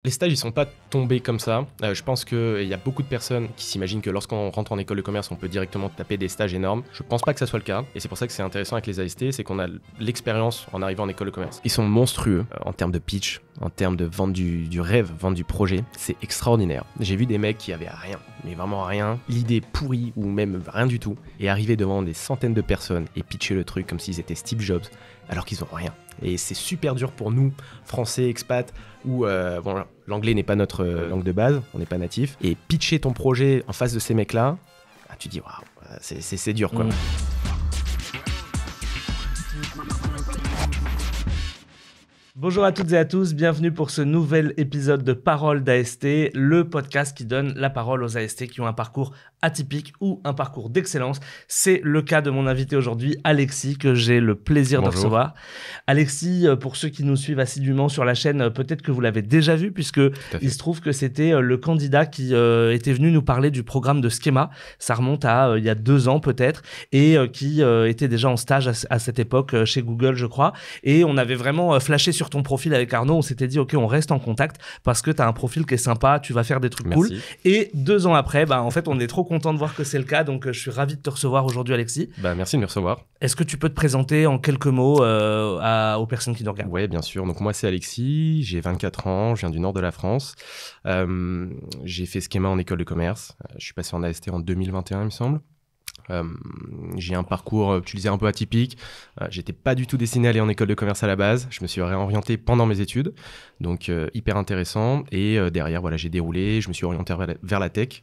Les stages, ils sont pas tombés comme ça. Je pense qu'il y a beaucoup de personnes qui s'imaginent que lorsqu'on rentre en école de commerce, on peut directement taper des stages énormes. Je pense pas que ça soit le cas. Et c'est pour ça que c'est intéressant avec les AST, c'est qu'on a l'expérience en arrivant en école de commerce. Ils sont monstrueux en termes de pitch, en termes de vente du rêve, vente du projet. C'est extraordinaire. J'ai vu des mecs qui avaient rien, mais vraiment rien, l'idée pourrie ou même rien du tout, et arriver devant des centaines de personnes et pitcher le truc comme s'ils étaient Steve Jobs, alors qu'ils ont rien. Et c'est super dur pour nous, Français, expats, où bon, l'anglais n'est pas notre langue de base, on n'est pas natif. Et pitcher ton projet en face de ces mecs-là, tu dis waouh, c'est dur quoi. Bonjour à toutes et à tous, bienvenue pour ce nouvel épisode de Parole d'AST, le podcast qui donne la parole aux AST qui ont un parcours atypique ou un parcours d'excellence. C'est le cas de mon invité aujourd'hui, Alexis, que j'ai le plaisir de recevoir. Alexis, pour ceux qui nous suivent assidûment sur la chaîne, peut-être que vous l'avez déjà vu, puisque il se trouve que c'était le candidat qui était venu nous parler du programme de Schema. Ça remonte à il y a 2 ans peut-être, et qui était déjà en stage à cette époque chez Google, je crois. Et on avait vraiment flashé sur ton profil avec Arnaud, on s'était dit ok, on reste en contact parce que tu as un profil qui est sympa, tu vas faire des trucs cool. Et 2 ans après, en fait on est trop content de voir que c'est le cas, donc je suis ravi de te recevoir aujourd'hui, Alexis. Merci de me recevoir. Est-ce que tu peux te présenter en quelques mots aux personnes qui nous regardent? Oui, bien sûr. Donc moi c'est Alexis, j'ai 24 ans, je viens du nord de la France. J'ai fait Schema en école de commerce, je suis passé en AST en 2021 il me semble. J'ai un parcours, tu le disais, un peu atypique. J'étais pas du tout destiné à aller en école de commerce à la base. Je me suis réorienté pendant mes études, donc hyper intéressant. Et derrière, voilà, j'ai déroulé, je me suis orienté vers la tech.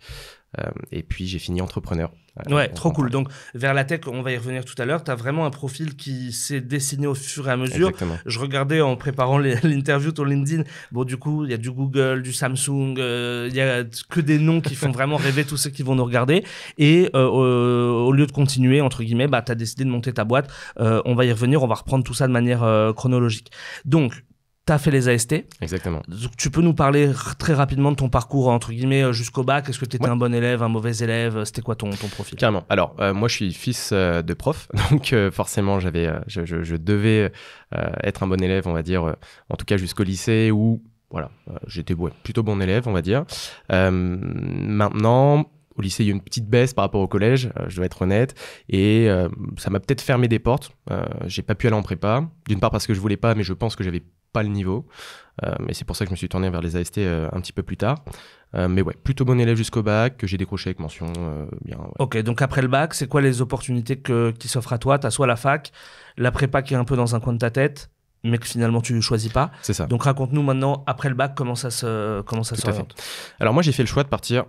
Et puis j'ai fini entrepreneur. Ouais, trop cool. Donc vers la tech, on va y revenir tout à l'heure. Tu as vraiment un profil qui s'est dessiné au fur et à mesure. Exactement. Je regardais en préparant l'interview ton LinkedIn. Bon, du coup, il y a du Google, du Samsung, il y a que des noms qui font vraiment rêver tous ceux qui vont nous regarder. Et au lieu de continuer, entre guillemets, tu as décidé de monter ta boîte. On va y revenir, on va reprendre tout ça de manière chronologique. Donc, t'as fait les AST. Exactement. Donc, tu peux nous parler très rapidement de ton parcours, entre guillemets, jusqu'au bac. Est-ce que tu étais un bon élève, un mauvais élève? C'était quoi ton profil? Carrément. Alors, moi, je suis fils de prof. Donc, forcément, je devais être un bon élève, on va dire, en tout cas jusqu'au lycée où, voilà, j'étais plutôt bon élève, on va dire. Maintenant, au lycée, il y a eu une petite baisse par rapport au collège, je dois être honnête, et ça m'a peut-être fermé des portes. J'ai pas pu aller en prépa, d'une part parce que je voulais pas, mais je pense que j'avais pas le niveau. Mais c'est pour ça que je me suis tourné vers les AST un petit peu plus tard. Mais ouais, plutôt bon élève jusqu'au bac, que j'ai décroché avec mention bien. Ouais. Ok, donc après le bac, c'est quoi les opportunités qui s'offrent à toi? T'as soit la fac, la prépa qui est un peu dans un coin de ta tête, mais que finalement tu ne choisis pas. C'est ça. Donc raconte-nous maintenant, après le bac, comment ça s'oriente. Alors moi, j'ai fait le choix de partir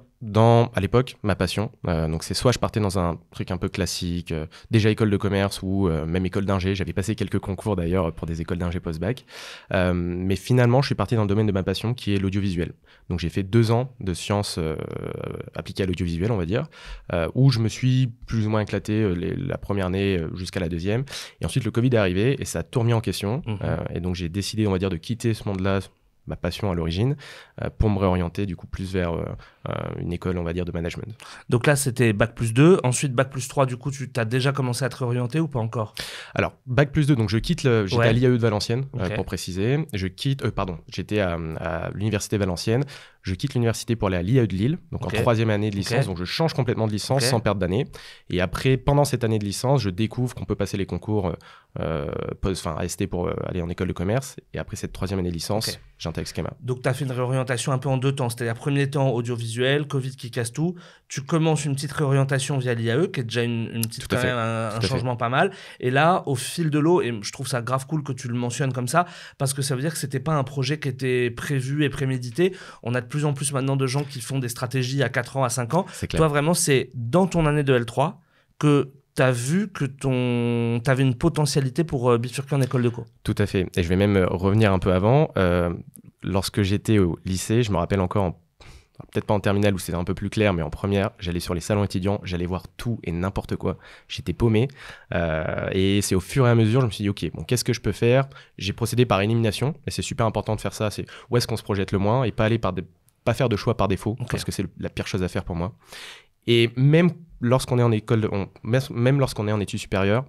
à l'époque, ma passion. Donc c'est soit je partais dans un truc un peu classique, déjà école de commerce ou même école d'ingé. J'avais passé quelques concours d'ailleurs pour des écoles d'ingé post-bac. Mais finalement, je suis parti dans le domaine de ma passion qui est l'audiovisuel. Donc j'ai fait 2 ans de sciences appliquées à l'audiovisuel, on va dire, où je me suis plus ou moins éclaté la première année jusqu'à la deuxième. Et ensuite, le Covid est arrivé et ça a tout remis en question. Et donc j'ai décidé, on va dire, de quitter ce monde-là, ma passion à l'origine, pour me réorienter du coup plus vers une école, on va dire, de management. Donc là, c'était Bac+2. Ensuite, Bac+3, du coup, tu as déjà commencé à te réorienter ou pas encore? Alors, Bac+2, donc je quitte j'étais à l'IAE de Valenciennes, pour préciser. J'étais à l'université Valenciennes. Je quitte l'université pour aller à l'IAE de Lille, donc en 3e année de licence. Donc je change complètement de licence sans perdre d'année. Et après, pendant cette année de licence, je découvre qu'on peut passer les concours AST pour aller en école de commerce. Et après cette 3e année de licence, j'intègre Schema. Donc tu as fait une réorientation un peu en 2 temps. C'est-à-dire, premier temps audiovisuel, Covid qui casse tout. Tu commences une petite réorientation via l'IAE, qui est déjà une petite quand même, un changement pas mal. Et là, au fil de l'eau, et je trouve ça grave cool que tu le mentionnes comme ça, parce que ça veut dire que c'était pas un projet qui était prévu et prémédité. On a de plus en plus maintenant de gens qui font des stratégies à 4 ans, à 5 ans. Toi, vraiment, c'est dans ton année de L3 que tu as vu que tu avais une potentialité pour bifurquer en école de co. Tout à fait. Et je vais même revenir un peu avant. Lorsque j'étais au lycée, je me rappelle encore, peut-être pas en terminale où c'était un peu plus clair, mais en première, j'allais sur les salons étudiants, j'allais voir tout et n'importe quoi. J'étais paumé. Et c'est au fur et à mesure, je me suis dit, ok, bon, qu'est-ce que je peux faire? J'ai procédé par élimination. Et c'est super important de faire ça. C'est où est-ce qu'on se projette le moins et pas aller pas faire de choix par défaut, parce que c'est la pire chose à faire pour moi. Et même lorsqu'on est en école, même lorsqu'on est en études supérieures,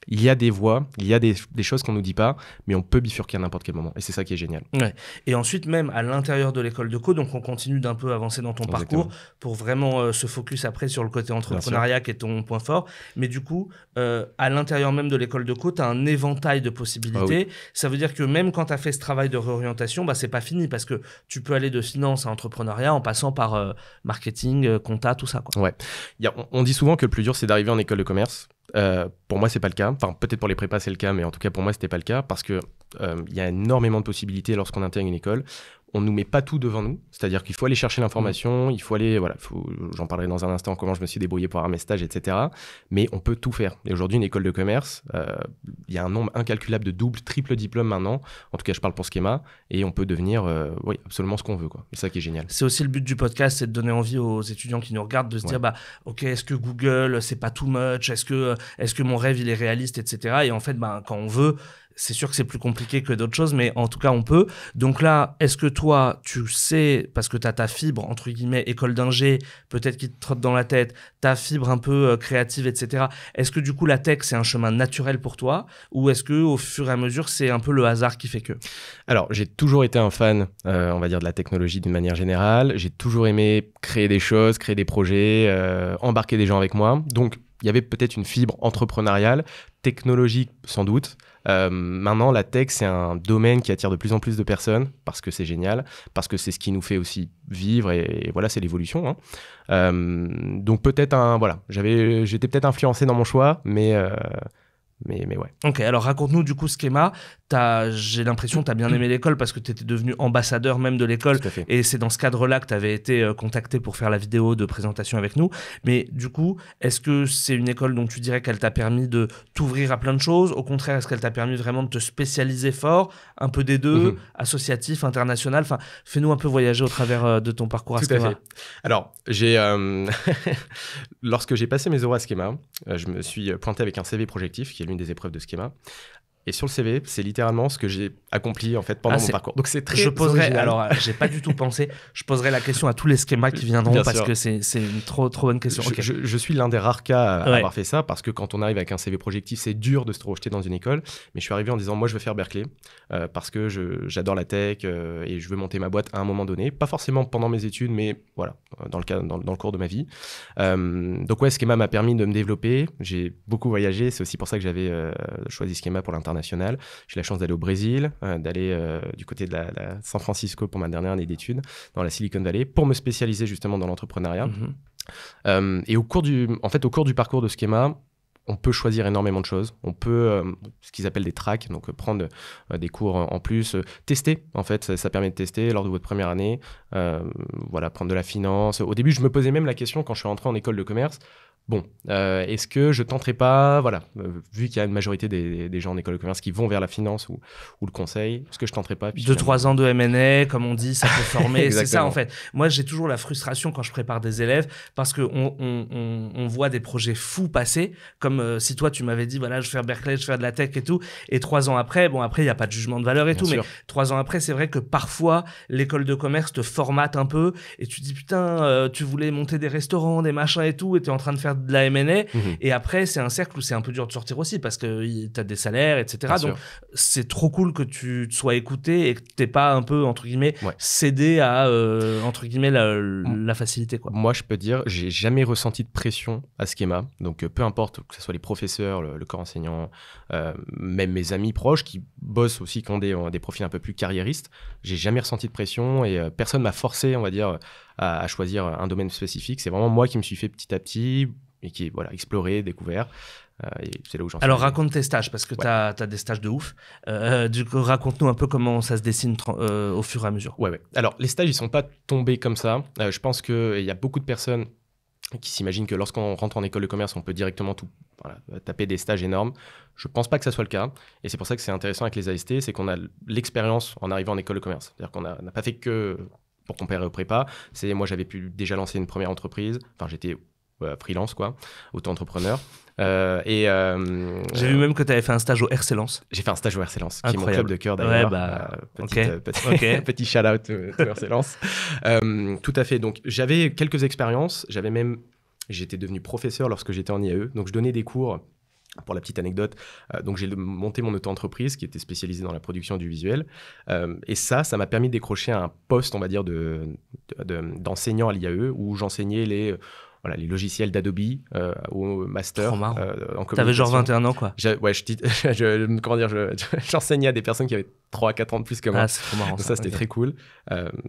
il y a des voies, il y a des choses qu'on nous dit pas, mais on peut bifurquer à n'importe quel moment. Et c'est ça qui est génial. Ouais. Et ensuite, même à l'intérieur de l'école de co, donc on continue d'un peu avancer dans ton Exactement. parcours pour vraiment se focus après sur le côté entrepreneuriat qui est ton point fort. Mais du coup, à l'intérieur même de l'école de co, tu as un éventail de possibilités. Ah oui. Ça veut dire que même quand tu as fait ce travail de réorientation, bah, c'est pas fini parce que tu peux aller de finance à entrepreneuriat en passant par marketing, compta, tout ça, quoi. Ouais. On dit souvent que le plus dur, c'est d'arriver en école de commerce. Pour moi, c'est pas le cas. Enfin, peut-être pour les prépas, c'est le cas, mais en tout cas, pour moi, c'était pas le cas parce que il y a énormément de possibilités lorsqu'on intègre une école. On nous met pas tout devant nous, c'est-à-dire qu'il faut aller chercher l'information, il faut aller, voilà, j'en parlerai dans un instant comment je me suis débrouillé pour avoir mes stages, etc. Mais on peut tout faire. Et aujourd'hui, une école de commerce, il y a un nombre incalculable de double, triple diplômes maintenant. En tout cas, je parle pour Schema, et on peut devenir, oui, absolument ce qu'on veut, quoi. C'est ça qui est génial. C'est aussi le but du podcast, c'est de donner envie aux étudiants qui nous regardent de se dire, bah, ok, est-ce que Google, c'est pas too much? Est-ce que mon rêve, il est réaliste, etc. Et en fait, bah, quand on veut, c'est sûr que c'est plus compliqué que d'autres choses, mais en tout cas, on peut. Donc là, est-ce que toi, tu sais, parce que tu as ta fibre, entre guillemets, école d'ingé, peut-être qui te trotte dans la tête, ta fibre un peu créative, etc. Est-ce que du coup, la tech, c'est un chemin naturel pour toi? Ou est-ce que au fur et à mesure, c'est un peu le hasard qui fait que? Alors, j'ai toujours été un fan, on va dire, de la technologie d'une manière générale. J'ai toujours aimé créer des choses, créer des projets, embarquer des gens avec moi. Donc, il y avait peut-être une fibre entrepreneuriale, technologique sans doute. Maintenant, la tech, c'est un domaine qui attire de plus en plus de personnes parce que c'est génial, parce que c'est ce qui nous fait aussi vivre et voilà, c'est l'évolution, hein. Donc peut-être voilà, j'étais peut-être influencé dans mon choix, mais ouais. Ok, alors raconte-nous du coup Schema. J'ai l'impression que tu as bien aimé l'école parce que tu étais devenu ambassadeur même de l'école. Tout à fait. Et c'est dans ce cadre-là que tu avais été contacté pour faire la vidéo de présentation avec nous. Mais du coup, est-ce que c'est une école dont tu dirais qu'elle t'a permis de t'ouvrir à plein de choses? Au contraire, est-ce qu'elle t'a permis vraiment de te spécialiser fort? Un peu des deux, associatif, international? Enfin, fais-nous un peu voyager au travers de ton parcours à Schema. Tout à fait. Alors, lorsque j'ai passé mes oraux à Schema, je me suis pointé avec un CV projectif, qui est l'une des épreuves de Schema. Et sur le CV, c'est littéralement ce que j'ai accompli en fait pendant mon parcours. Donc c'est très original. Alors, j'ai pas du tout pensé. Je poserai la question à tous les schémas qui viendront Bien parce sûr. que c'est une trop bonne question. Je suis l'un des rares cas à avoir fait ça parce que quand on arrive avec un CV projectif, c'est dur de se projeter dans une école. Mais je suis arrivé en disant moi je veux faire Berkeley parce que j'adore la tech et je veux monter ma boîte à un moment donné. Pas forcément pendant mes études, mais voilà, dans le cours de ma vie. Donc ouais, Schema m'a permis de me développer. J'ai beaucoup voyagé. C'est aussi pour ça que j'avais choisi Schema pour l'international. J'ai eu la chance d'aller au Brésil, d'aller du côté de la San Francisco pour ma dernière année d'études, dans la Silicon Valley, pour me spécialiser justement dans l'entrepreneuriat. Et au cours du parcours de Schema, on peut choisir énormément de choses. On peut, ce qu'ils appellent des tracks, donc prendre des cours en plus, tester, en fait, ça permet de tester lors de votre première année, voilà, prendre de la finance. Au début, je me posais même la question quand je suis rentré en école de commerce, bon, est-ce que je tenterai pas, voilà, vu qu'il y a une majorité des gens en école de commerce qui vont vers la finance ou le conseil, est-ce que je tenterai pas? 2-3 ans de M&A, comme on dit, ça peut former. C'est ça en fait. Moi, j'ai toujours la frustration quand je prépare des élèves parce qu'on voit des projets fous passer, comme si toi tu m'avais dit, voilà, je vais faire Berkeley, je vais faire de la tech et tout, et 3 ans après, bon après il n'y a pas de jugement de valeur et Bien tout, sûr. mais 3 ans après, c'est vrai que parfois l'école de commerce te formate un peu et tu te dis putain, tu voulais monter des restaurants, des machins et tout, et tu es en train de faire de la M&A, et après c'est un cercle où c'est un peu dur de sortir aussi parce que tu as des salaires, etc. Bien Donc sûr. c'est trop cool que tu te sois écouté et que t'aies pas un peu entre guillemets cédé à entre guillemets la facilité, quoi. Moi, je peux dire, j'ai jamais ressenti de pression à Schema. Donc, peu importe que ce soit les professeurs, le corps enseignant, même mes amis proches qui bossent aussi, qui ont des profils un peu plus carriéristes, j'ai jamais ressenti de pression et personne m'a forcé, on va dire, à choisir un domaine spécifique. C'est vraiment moi qui me suis fait petit à petit et qui voilà, exploré, découvert. Et c'est là où j'en suis. Alors raconte tes stages parce que t'as des stages de ouf. Du coup, raconte-nous un peu comment ça se dessine au fur et à mesure. Ouais. Alors les stages, ils sont pas tombés comme ça. Je pense qu'il y a beaucoup de personnes qui s'imaginent que lorsqu'on rentre en école de commerce, on peut directement taper des stages énormes. Je pense pas que ça soit le cas. Et c'est pour ça que c'est intéressant avec les AST, c'est qu'on a l'expérience en arrivant en école de commerce. C'est-à-dire qu'on n'a pas fait que pour comparer au prépa. Moi, j'avais pu déjà lancer une première entreprise. Enfin, j'étais freelance, quoi, auto-entrepreneur. J'ai vu même que tu avais fait un stage au RC-Lens. J'ai fait un stage au RC-Lens, qui est mon club de cœur d'ailleurs. Petit shout-out au RC-Lens. Tout à fait. Donc, j'avais quelques expériences. J'étais devenu professeur lorsque j'étais en IAE. Donc, je donnais des cours Pour la petite anecdote, donc j'ai monté mon auto-entreprise qui était spécialisée dans la production du visuel. Et ça m'a permis de décrocher un poste, on va dire, d'enseignant à l'IAE où j'enseignais les logiciels d'Adobe au master. Trop marrant. En communication. T'avais genre 21 ans, quoi. J'enseignais à des personnes qui avaient 3-4 ans de plus que moi. Ah, c'est trop marrant. Donc ça, c'était très cool.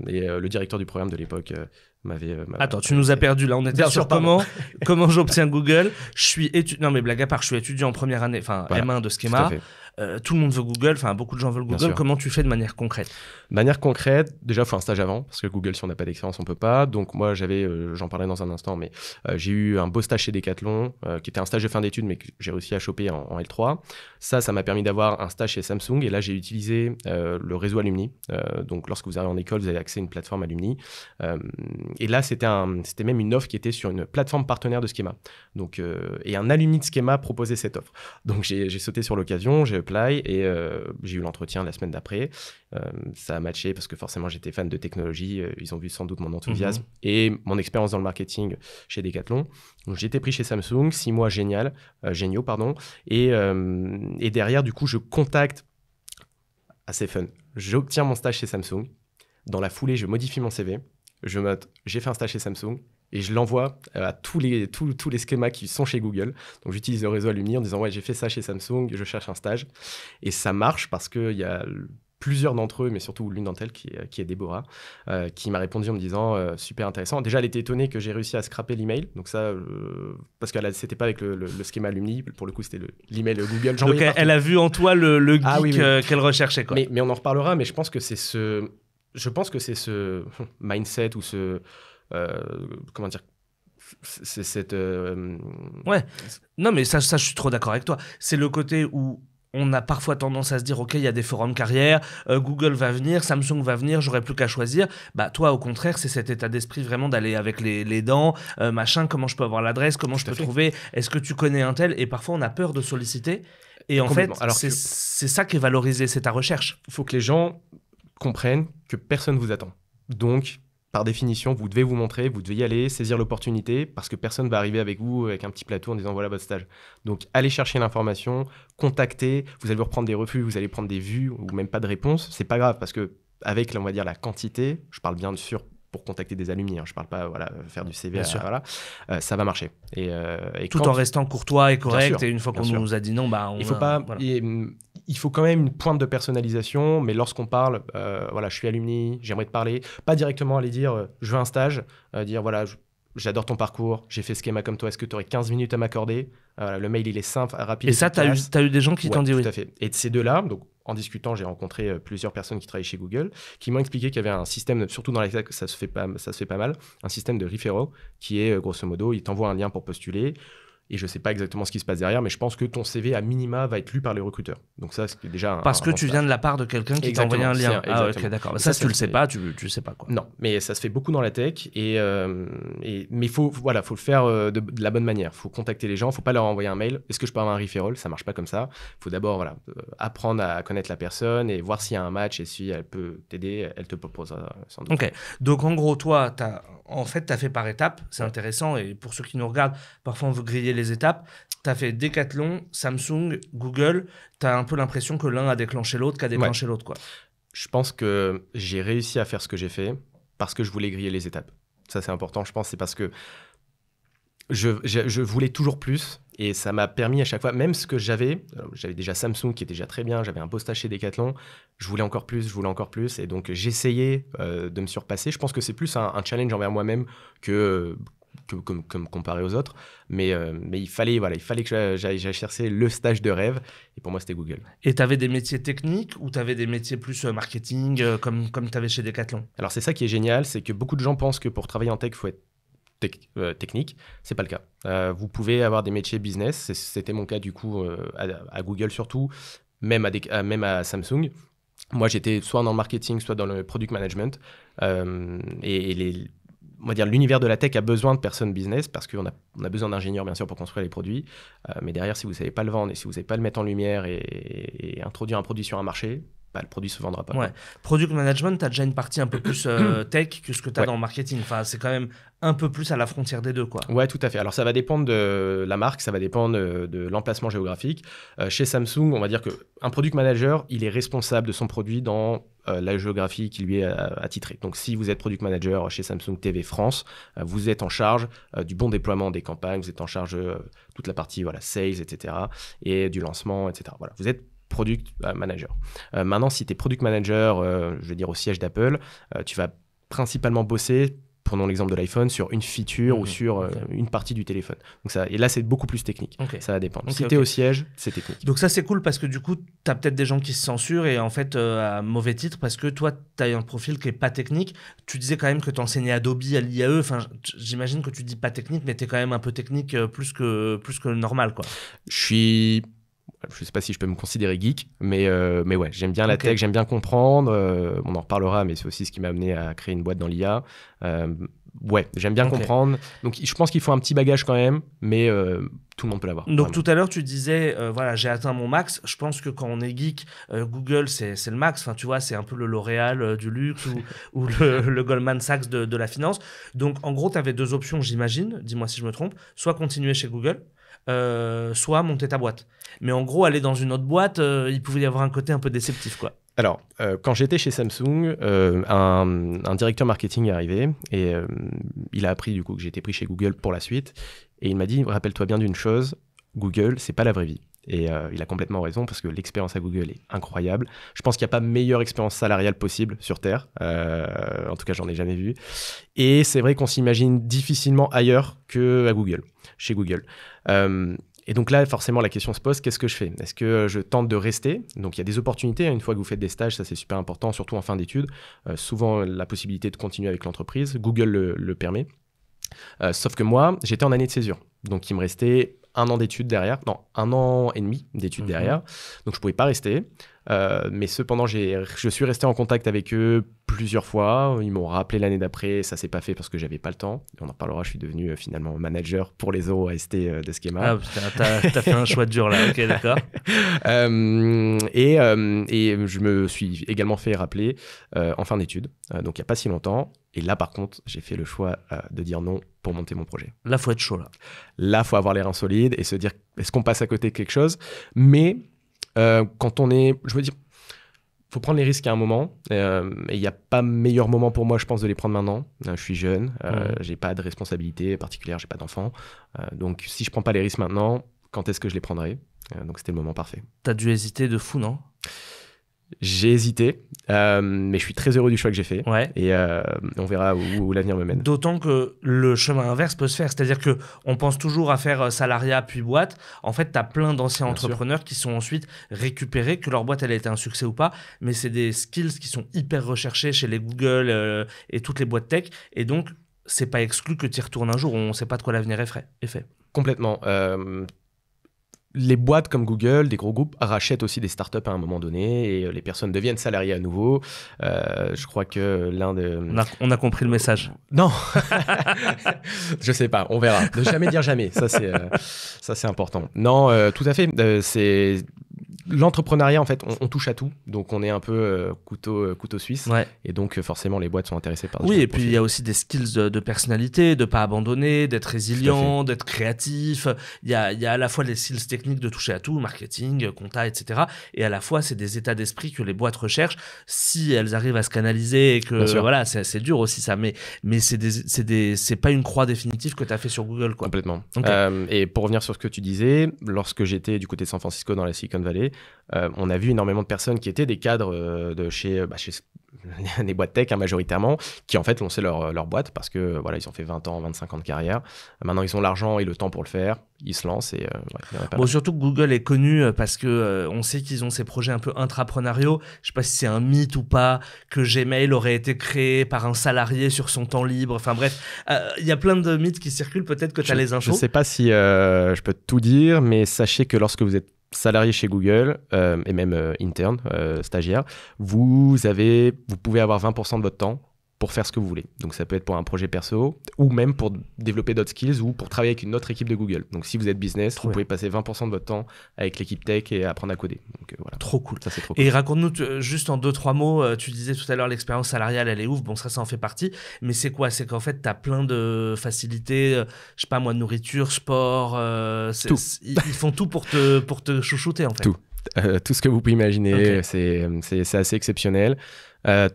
Et le directeur du programme de l'époque m'avait... Attends, tu nous as perdu là. On était sur comment j'obtiens Google. Non, mais blague à part, je suis étudiant en première année, enfin voilà, M1 de Schema. Tout le monde veut Google, enfin beaucoup de gens veulent Google. Comment tu fais de manière concrète ? De manière concrète, déjà, il faut un stage avant, parce que Google, si on n'a pas d'expérience, on peut pas. Donc moi, j'en parlerai dans un instant, mais j'ai eu un beau stage chez Decathlon, qui était un stage de fin d'études, mais que j'ai réussi à choper en L3. Ça m'a permis d'avoir un stage chez Samsung, et là, j'ai utilisé le réseau Alumni. Donc lorsque vous arrivez en école, vous avez accès à une plateforme Alumni. Et là, c'était même une offre qui était sur une plateforme partenaire de Schema. Donc, et un alumni de Schema proposait cette offre. Donc j'ai sauté sur l'occasion, j'ai apply et j'ai eu l'entretien la semaine d'après. Ça a matché parce que forcément j'étais fan de technologie. Ils ont vu sans doute mon enthousiasme et mon expérience dans le marketing chez Decathlon. Donc j'ai été pris chez Samsung, 6 mois géniaux. Et derrière, du coup, je contacte, assez fun, j'obtiens mon stage chez Samsung. Dans la foulée, je modifie mon CV. Je note, j'ai fait un stage chez Samsung et je l'envoie à tous les schémas qui sont chez Google. Donc, j'utilise le réseau Alumni en disant « Ouais, j'ai fait ça chez Samsung, je cherche un stage. » Et ça marche parce qu'il y a plusieurs d'entre eux, mais surtout l'une d'entre elles, qui est Déborah, qui m'a répondu en me disant « Super intéressant. » Déjà, elle était étonnée que j'ai réussi à scraper l'email. Donc ça, parce que c'était pas avec le schéma Alumni. Pour le coup, c'était l'email Google. Donc, elle a vu en toi le geek qu'elle recherchait, quoi. Mais on en reparlera, mais je pense que c'est ce mindset ou comment dire, c'est cette... Ouais, non mais ça je suis trop d'accord avec toi. C'est le côté où on a parfois tendance à se dire ok, il y a des forums carrière, Google va venir, Samsung va venir, j'aurai plus qu'à choisir. Bah toi au contraire, c'est cet état d'esprit vraiment d'aller avec les dents, machin, comment je peux avoir l'adresse, comment je peux trouver, est-ce que tu connais un tel, et parfois on a peur de solliciter. Et en fait, c'est ça qui est valorisé, c'est ta recherche. Il faut que les gens comprennent que personne ne vous attend. Donc, par définition, vous devez vous montrer, vous devez y aller, saisir l'opportunité, parce que personne ne va arriver avec vous avec un petit plateau en disant voilà votre stage. Donc, allez chercher l'information, contactez, vous allez vous reprendre des refus, vous allez prendre des vues ou même pas de réponse. C'est pas grave parce que avec, on va dire, la quantité, je parle bien sûr pour contacter des alumni, je parle pas faire du CV, ça va marcher. Et tout en restant courtois et correct, sûr, et une fois qu'on nous a dit non, il faut quand même une pointe de personnalisation, mais lorsqu'on parle, je suis alumni, j'aimerais te parler, pas directement aller dire je veux un stage, dire voilà, j'adore ton parcours, j'ai fait Schema comme toi, est-ce que tu aurais 15 minutes à m'accorder? Le mail, il est simple, rapide. Et ça, tu as eu des gens qui t'ont dit oui. Tout à fait. Et de ces deux-là, donc en discutant, j'ai rencontré plusieurs personnes qui travaillent chez Google, qui m'ont expliqué qu'il y avait un système, surtout dans la tech, ça se fait pas mal, un système de referral qui est grosso modo, il t'envoie un lien pour postuler. Et je ne sais pas exactement ce qui se passe derrière, mais je pense que ton CV à minima va être lu par les recruteurs. Donc ça, c'est déjà parce que tu viens de la part de quelqu'un qui t'a envoyé un lien. Ah ok, d'accord. Ça, si tu le sais pas, tu sais pas quoi. Non, mais ça se fait beaucoup dans la tech. Mais il faut le faire de la bonne manière. Il faut contacter les gens, il ne faut pas leur envoyer un mail. Est-ce que je peux avoir un referral? Ça ne marche pas comme ça. Il faut d'abord apprendre à connaître la personne et voir s'il y a un match et si elle peut t'aider, elle te proposera sans doute. Ok, donc en gros, toi, tu as fait par étapes. C'est intéressant, et pour ceux qui nous regardent, parfois on veut griller les étapes. Tu as fait Decathlon, Samsung, Google. Tu as un peu l'impression que l'un a déclenché l'autre, qu'a déclenché l'autre, quoi. Je pense que j'ai réussi à faire ce que j'ai fait parce que je voulais griller les étapes. Ça, c'est important. Je pense que c'est parce que je voulais toujours plus, et ça m'a permis à chaque fois, même ce que j'avais déjà Samsung qui était déjà très bien, j'avais un beau stage chez Decathlon, je voulais encore plus, et donc j'essayais de me surpasser. Je pense que c'est plus un challenge envers moi-même que comparé aux autres, mais il fallait que j'aille chercher le stage de rêve, et pour moi c'était Google. Et tu avais des métiers techniques ou tu avais des métiers plus marketing comme tu avais chez Decathlon? Alors c'est ça qui est génial, c'est que beaucoup de gens pensent que pour travailler en tech il faut être technique, c'est pas le cas. Vous pouvez avoir des métiers business, c'était mon cas du coup à Google surtout, même à Samsung. Moi j'étais soit dans le marketing, soit dans le product management, on va dire l'univers de la tech a besoin de personnes business parce qu'on a besoin d'ingénieurs bien sûr pour construire les produits, mais derrière si vous savez pas le vendre et si vous savez pas le mettre en lumière et introduire un produit sur un marché, le produit se vendra pas. Ouais. Product management, tu as déjà une partie un peu plus tech que ce que tu as dans le marketing. Enfin, c'est quand même un peu plus à la frontière des deux, quoi. Ouais, tout à fait. Alors, ça va dépendre de la marque, ça va dépendre de l'emplacement géographique. Chez Samsung, on va dire qu'un product manager, il est responsable de son produit dans la géographie qui lui est attitrée. Donc, si vous êtes product manager chez Samsung TV France, vous êtes en charge du bon déploiement des campagnes, vous êtes en charge de toute la partie sales, etc. et du lancement, etc. Voilà, vous êtes product manager. Maintenant, si tu es product manager, je veux dire au siège d'Apple, tu vas principalement bosser, prenons l'exemple de l'iPhone, sur une feature ou sur une partie du téléphone. Donc et là, c'est beaucoup plus technique. Ça va dépendre. Si tu es au siège, c'est technique. Donc ça, c'est cool parce que du coup, tu as peut-être des gens qui se censurent et en fait, à mauvais titre, parce que toi, tu as un profil qui n'est pas technique. Tu disais quand même que tu enseignais Adobe à l'IAE. Enfin, j'imagine que tu dis pas technique, mais tu es quand même un peu technique plus que normal, quoi. Je sais pas si je peux me considérer geek, mais ouais, j'aime bien la tech, j'aime bien comprendre. On en reparlera, mais c'est aussi ce qui m'a amené à créer une boîte dans l'IA. Ouais, j'aime bien comprendre. Donc, je pense qu'il faut un petit bagage quand même, mais tout le monde peut l'avoir. Donc, vraiment. Tout à l'heure, tu disais, voilà, j'ai atteint mon max. Je pense que quand on est geek, Google, c'est le max. Enfin, tu vois, c'est un peu le L'Oréal du luxe ou le Goldman Sachs de la finance. Donc, en gros, tu avais deux options, j'imagine. Dis-moi si je me trompe. Soit continuer chez Google, soit monter ta boîte. Mais en gros, aller dans une autre boîte, il pouvait y avoir un côté un peu déceptif, quoi. Alors, quand j'étais chez Samsung, un directeur marketing est arrivé et il a appris du coup que j'étais pris chez Google pour la suite. Et il m'a dit, rappelle-toi bien d'une chose, Google, c'est pas la vraie vie. Et il a complètement raison parce que l'expérience à Google est incroyable. Je pense qu'il n'y a pas meilleure expérience salariale possible sur Terre. En tout cas, j'en ai jamais vu. Et c'est vrai qu'on s'imagine difficilement ailleurs qu'à Google, chez Google. Et donc là, forcément, la question se pose, qu'est-ce que je fais ? Est-ce que je tente de rester ? Donc, il y a des opportunités. Une fois que vous faites des stages, ça, c'est super important, surtout en fin d'études. Souvent, la possibilité de continuer avec l'entreprise. Google le permet. Sauf que moi, j'étais en année de césure. Donc, il me restait 1 an d'études derrière. Non, 1 an et demi d'études derrière. Donc, je ne pouvais pas rester. Mais cependant, je suis resté en contact avec eux plusieurs fois. Ils m'ont rappelé l'année d'après. Ça ne s'est pas fait parce que je n'avais pas le temps. On en parlera. Je suis devenu finalement manager pour les euros AST de Schema. Ah putain, t'as fait un choix dur là. Ok, d'accord. Et je me suis également fait rappeler en fin d'études. Donc, il n'y a pas si longtemps. Et là, par contre, j'ai fait le choix de dire non pour monter mon projet. Là, il faut être chaud. Là, il faut avoir les reins solides et se dire, est-ce qu'on passe à côté de quelque chose ? Mais quand on est... Je veux dire, il faut prendre les risques à un moment. Et il n'y a pas meilleur moment pour moi, je pense, de les prendre maintenant. Je suis jeune, je n'ai pas de responsabilité particulière, je n'ai pas d'enfant. Donc, si je ne prends pas les risques maintenant, quand est-ce que je les prendrai ? Donc, c'était le moment parfait. Tu as dû hésiter de fou, non ? J'ai hésité, mais je suis très heureux du choix que j'ai fait. Ouais. Et on verra où l'avenir me mène. D'autant que le chemin inverse peut se faire. C'est-à-dire qu'on pense toujours à faire salariat puis boîte. En fait, tu as plein d'anciens entrepreneurs qui sont ensuite récupérés, que leur boîte elle a été un succès ou pas. Mais c'est des skills qui sont hyper recherchés chez les Google et toutes les boîtes tech. Et donc, c'est pas exclu que tu y retournes un jour où on ne sait pas de quoi l'avenir est fait. Complètement. Les boîtes comme Google, des gros groupes, rachètent aussi des startups à un moment donné et les personnes deviennent salariées à nouveau. Je crois que l'un de... On a compris le message. Non. Je sais pas, on verra. Ne jamais dire jamais, ça c'est important. Non, tout à fait. C'est... L'entrepreneuriat, en fait, on touche à tout. Donc, on est un peu couteau suisse. Ouais. Et donc, forcément, les boîtes sont intéressées par... Oui, et puis il y a aussi des skills de personnalité, de ne pas abandonner, d'être résilient, d'être créatif. Il y a à la fois les skills techniques de toucher à tout, marketing, compta, etc. Et à la fois, c'est des états d'esprit que les boîtes recherchent si elles arrivent à se canaliser et que, voilà, c'est dur aussi ça. Mais c'est pas une croix définitive que tu as fait sur Google, quoi. Complètement. Okay. Et pour revenir sur ce que tu disais, lorsque j'étais du côté de San Francisco dans la Silicon Valley, on a vu énormément de personnes qui étaient des cadres de chez des boîtes tech majoritairement, qui en fait lançaient leur boîte parce que voilà, ils ont fait 20 ans, 25 ans de carrière. Maintenant, ils ont l'argent et le temps pour le faire. Ils se lancent et surtout que Google est connu parce que on sait qu'ils ont ces projets un peu intrapreneuriaux. Je sais pas si c'est un mythe ou pas que Gmail aurait été créé par un salarié sur son temps libre. Enfin bref, il y a plein de mythes qui circulent. Peut-être que tu as les infos. Je sais pas si je peux tout dire, mais sachez que lorsque vous êtes salarié chez Google et même interne, stagiaire, vous pouvez avoir 20% de votre temps pour faire ce que vous voulez. Donc ça peut être pour un projet perso ou même pour développer d'autres skills ou pour travailler avec une autre équipe de Google. Donc si vous êtes business, vous pouvez passer 20% de votre temps avec l'équipe tech et apprendre à coder. Donc voilà. Trop cool. Ça, c'est trop cool. Et raconte-nous juste en 2-3 mots, tu disais tout à l'heure l'expérience salariale elle est ouf, bon ça en fait partie, mais c'est quoi? C'est qu'en fait tu as plein de facilités, je sais pas moi, nourriture, sport, tout. Ils font tout pour te chouchouter en fait. Tout ce que vous pouvez imaginer, Okay. c'est assez exceptionnel.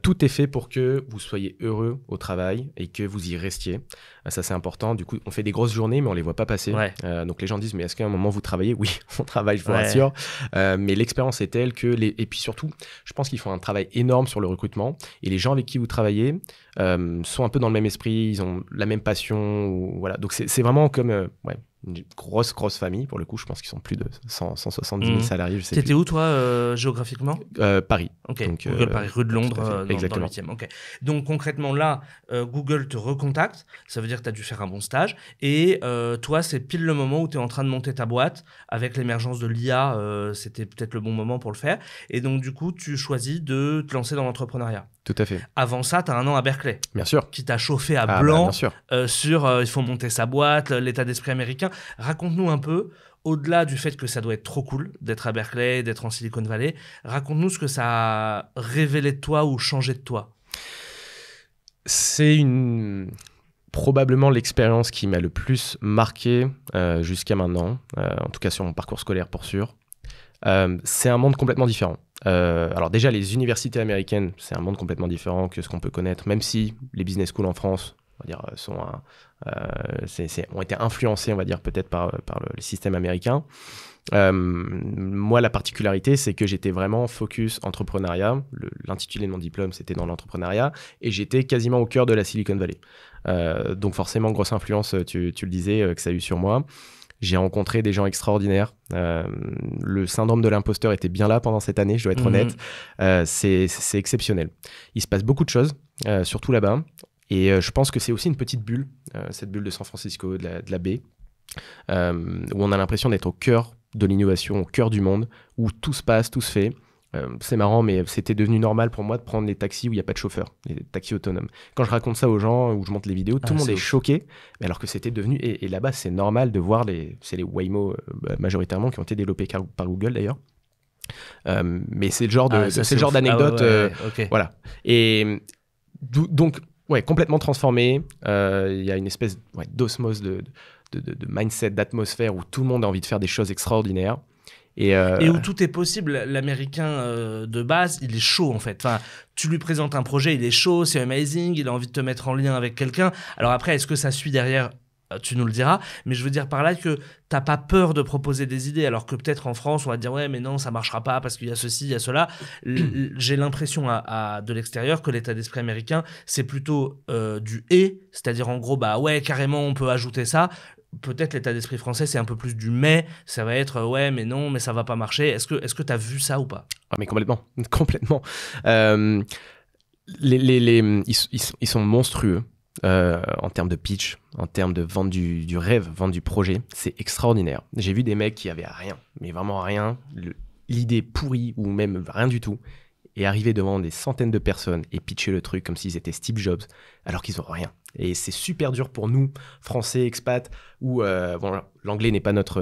Tout est fait pour que vous soyez heureux au travail et que vous y restiez. Ça, c'est important. Du coup, on fait des grosses journées, mais on ne les voit pas passer. Ouais. Donc, les gens disent, mais est-ce qu'à un moment, vous travaillez? Oui, on travaille, je vous rassure. Mais l'expérience est telle que... Et puis surtout, je pense qu'ils font un travail énorme sur le recrutement. Et les gens avec qui vous travaillez sont un peu dans le même esprit, ils ont la même passion. Voilà. Donc, c'est vraiment comme... une grosse famille. Pour le coup, je pense qu'ils sont plus de 170 000 salariés. T'étais où, toi, géographiquement? Paris. Ok, Donc, Google Paris, rue de Londres, dans le 8e. Okay. Donc, concrètement, là, Google te recontacte. Ça veut dire que tu as dû faire un bon stage. Et toi, c'est pile le moment où tu es en train de monter ta boîte. Avec l'émergence de l'IA, c'était peut-être le bon moment pour le faire. Et donc, du coup, tu choisis de te lancer dans l'entrepreneuriat. Tout à fait. Avant ça, tu as un an à Berkeley. Bien sûr. Qui t'a chauffé à blanc sur il faut monter sa boîte, l'état d'esprit américain. Raconte-nous un peu, au-delà du fait que ça doit être trop cool d'être à Berkeley, d'être en Silicon Valley, raconte-nous ce que ça a révélé de toi ou changé de toi. C'est probablement l'expérience qui m'a le plus marqué jusqu'à maintenant, en tout cas sur mon parcours scolaire pour sûr. C'est un monde complètement différent. Alors déjà, les universités américaines, c'est un monde complètement différent que ce qu'on peut connaître, même si les business schools en France, on va dire, ont été influencés, on va dire, peut-être par le système américain. Moi, la particularité, c'est que j'étais vraiment focus entrepreneuriat. L'intitulé de mon diplôme, c'était dans l'entrepreneuriat, et j'étais quasiment au cœur de la Silicon Valley. Donc forcément, grosse influence, tu le disais, que ça a eu sur moi. J'ai rencontré des gens extraordinaires. Le syndrome de l'imposteur était bien là pendant cette année, je dois être honnête. C'est exceptionnel. Il se passe beaucoup de choses, surtout là-bas. Et je pense que c'est aussi une petite bulle, cette bulle de San Francisco, de la baie, où on a l'impression d'être au cœur de l'innovation, au cœur du monde, où tout se passe, tout se fait. C'est marrant, mais c'était devenu normal pour moi de prendre les taxis où il n'y a pas de chauffeur, les taxis autonomes. Quand je raconte ça aux gens, ou je montre les vidéos, tout le monde est choqué, mais alors que c'était devenu... Et là-bas, c'est normal de voir c'est les Waymo majoritairement qui ont été développés par Google d'ailleurs. Mais c'est le genre d'anecdote. Okay. Voilà. Et donc, complètement transformé. Il y a une espèce d'osmose, de mindset, d'atmosphère où tout le monde a envie de faire des choses extraordinaires. Et où tout est possible. L'américain de base, il est chaud en fait. Enfin, tu lui présentes un projet, il est chaud, c'est amazing, il a envie de te mettre en lien avec quelqu'un. Alors après, est-ce que ça suit derrière ? Tu nous le diras, mais je veux dire par là que t'as pas peur de proposer des idées, alors que peut-être en France on va te dire ouais mais non ça marchera pas parce qu'il y a ceci, il y a cela. J'ai l'impression de l'extérieur que l'état d'esprit américain c'est plutôt du et, c'est-à-dire en gros bah ouais carrément on peut ajouter ça. Peut-être l'état d'esprit français c'est un peu plus du mais, ça va être ouais mais non mais ça va pas marcher. Est-ce que t'as vu ça ou pas ? Ah mais complètement. Ils sont monstrueux. En termes de pitch, en termes de vente du rêve, vente du projet, c'est extraordinaire. J'ai vu des mecs qui avaient rien, mais vraiment rien, l'idée pourrie ou même rien du tout, et arriver devant des centaines de personnes et pitcher le truc comme s'ils étaient Steve Jobs, alors qu'ils n'ont rien. Et c'est super dur pour nous, Français, expats, où l'anglais n'est pas notre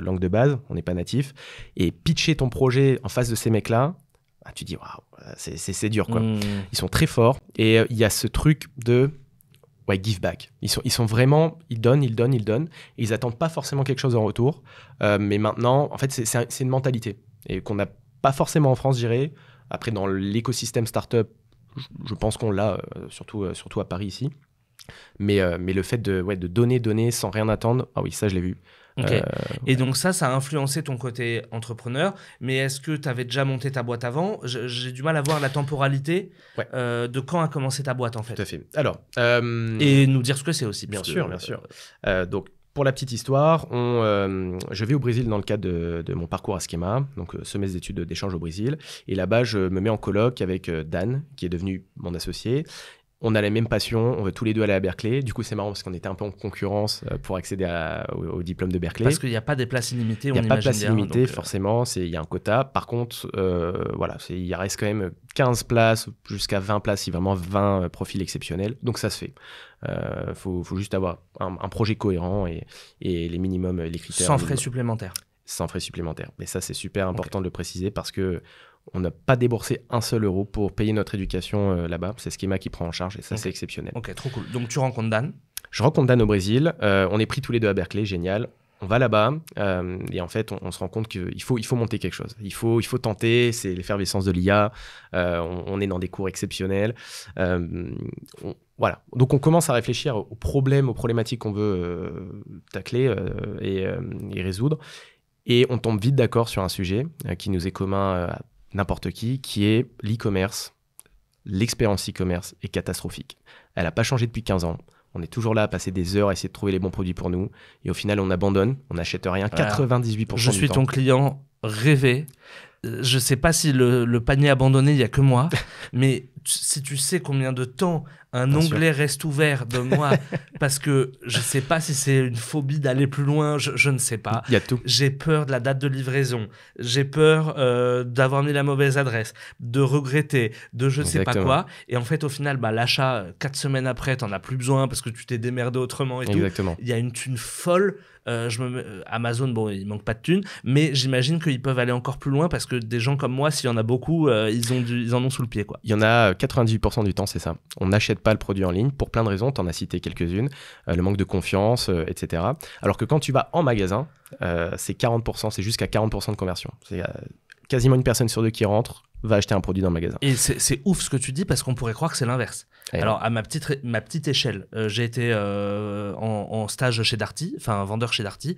langue de base, on n'est pas natif, et pitcher ton projet en face de ces mecs-là, tu dis waouh, c'est dur quoi. Ils sont très forts, et il y a ce truc de give back. Ils sont vraiment, ils donnent, et ils attendent pas forcément quelque chose en retour. Mais maintenant, en fait, c'est une mentalité et qu'on n'a pas forcément en France, je dirais. Après, dans l'écosystème startup, je pense qu'on l'a, surtout à Paris ici. Mais le fait de donner sans rien attendre, ah oui, ça je l'ai vu. Okay. Et donc ça a influencé ton côté entrepreneur, mais est-ce que tu avais déjà monté ta boîte avant ? J'ai du mal à voir la temporalité de quand a commencé ta boîte en fait. Tout à fait. Alors, et nous dire ce que c'est aussi. Bien sûr. Donc pour la petite histoire, je vais au Brésil dans le cadre de mon parcours à Schema, donc semestre d'études d'échange au Brésil. Et là-bas, je me mets en coloc avec Dan, qui est devenu mon associé. On a la même passion, on veut tous les deux aller à Berkeley. Du coup, c'est marrant parce qu'on était un peu en concurrence pour accéder au diplôme de Berkeley. Parce qu'il n'y a pas des places illimitées, on imagine bien. Il n'y a pas de place illimitée, donc, forcément, il y a un quota. Par contre, voilà, il reste quand même 15 places jusqu'à 20 places, si vraiment 20 profils exceptionnels. Donc ça se fait. Faut juste avoir un projet cohérent et les minimums, les critères. Sans frais supplémentaires. Sans frais supplémentaires. Mais ça, c'est super important de le préciser parce que on n'a pas déboursé un seul euro pour payer notre éducation là-bas. C'est Schema qui prend en charge et ça, c'est exceptionnel. Ok, trop cool. Donc, tu rencontres Dan. Je rencontre Dan au Brésil. On est pris tous les deux à Berkeley, génial. On va là-bas et en fait, on se rend compte qu'il faut monter quelque chose. Il faut tenter, c'est l'effervescence de l'IA. On est dans des cours exceptionnels. Voilà. Donc, on commence à réfléchir aux problèmes, aux problématiques qu'on veut tacler et résoudre. Et on tombe vite d'accord sur un sujet qui nous est commun à n'importe qui est l'e-commerce. L'expérience e-commerce est catastrophique. Elle n'a pas changé depuis 15 ans. On est toujours là à passer des heures à essayer de trouver les bons produits pour nous. Et au final, on abandonne, on n'achète rien 98% du temps. Je suis ton client rêvé. Je ne sais pas si le panier abandonné, il n'y a que moi. Mais si tu sais combien de temps un onglet reste ouvert de moi, parce que je ne sais pas si c'est une phobie d'aller plus loin, je ne sais pas. Il y a tout. J'ai peur de la date de livraison. J'ai peur d'avoir mis la mauvaise adresse, de regretter, de je ne sais pas quoi. Et en fait, au final, l'achat, 4 semaines après, tu n'en as plus besoin parce que tu t'es démerdé autrement et tout. Il y a une thune folle. Amazon, bon, il manque pas de thunes, mais j'imagine qu'ils peuvent aller encore plus loin parce que des gens comme moi, s'il y en a beaucoup, ils en ont sous le pied, quoi. Il y en a 98% du temps, c'est ça. On n'achète pas le produit en ligne pour plein de raisons. Tu en as cité quelques-unes, le manque de confiance, etc. Alors que quand tu vas en magasin, c'est 40%, c'est jusqu'à 40% de conversion. C'est quasiment une personne sur deux qui rentre va acheter un produit dans le magasin. Et c'est ouf ce que tu dis parce qu'on pourrait croire que c'est l'inverse. Alors, à ma petite échelle, j'ai été en stage chez Darty, enfin vendeur chez Darty.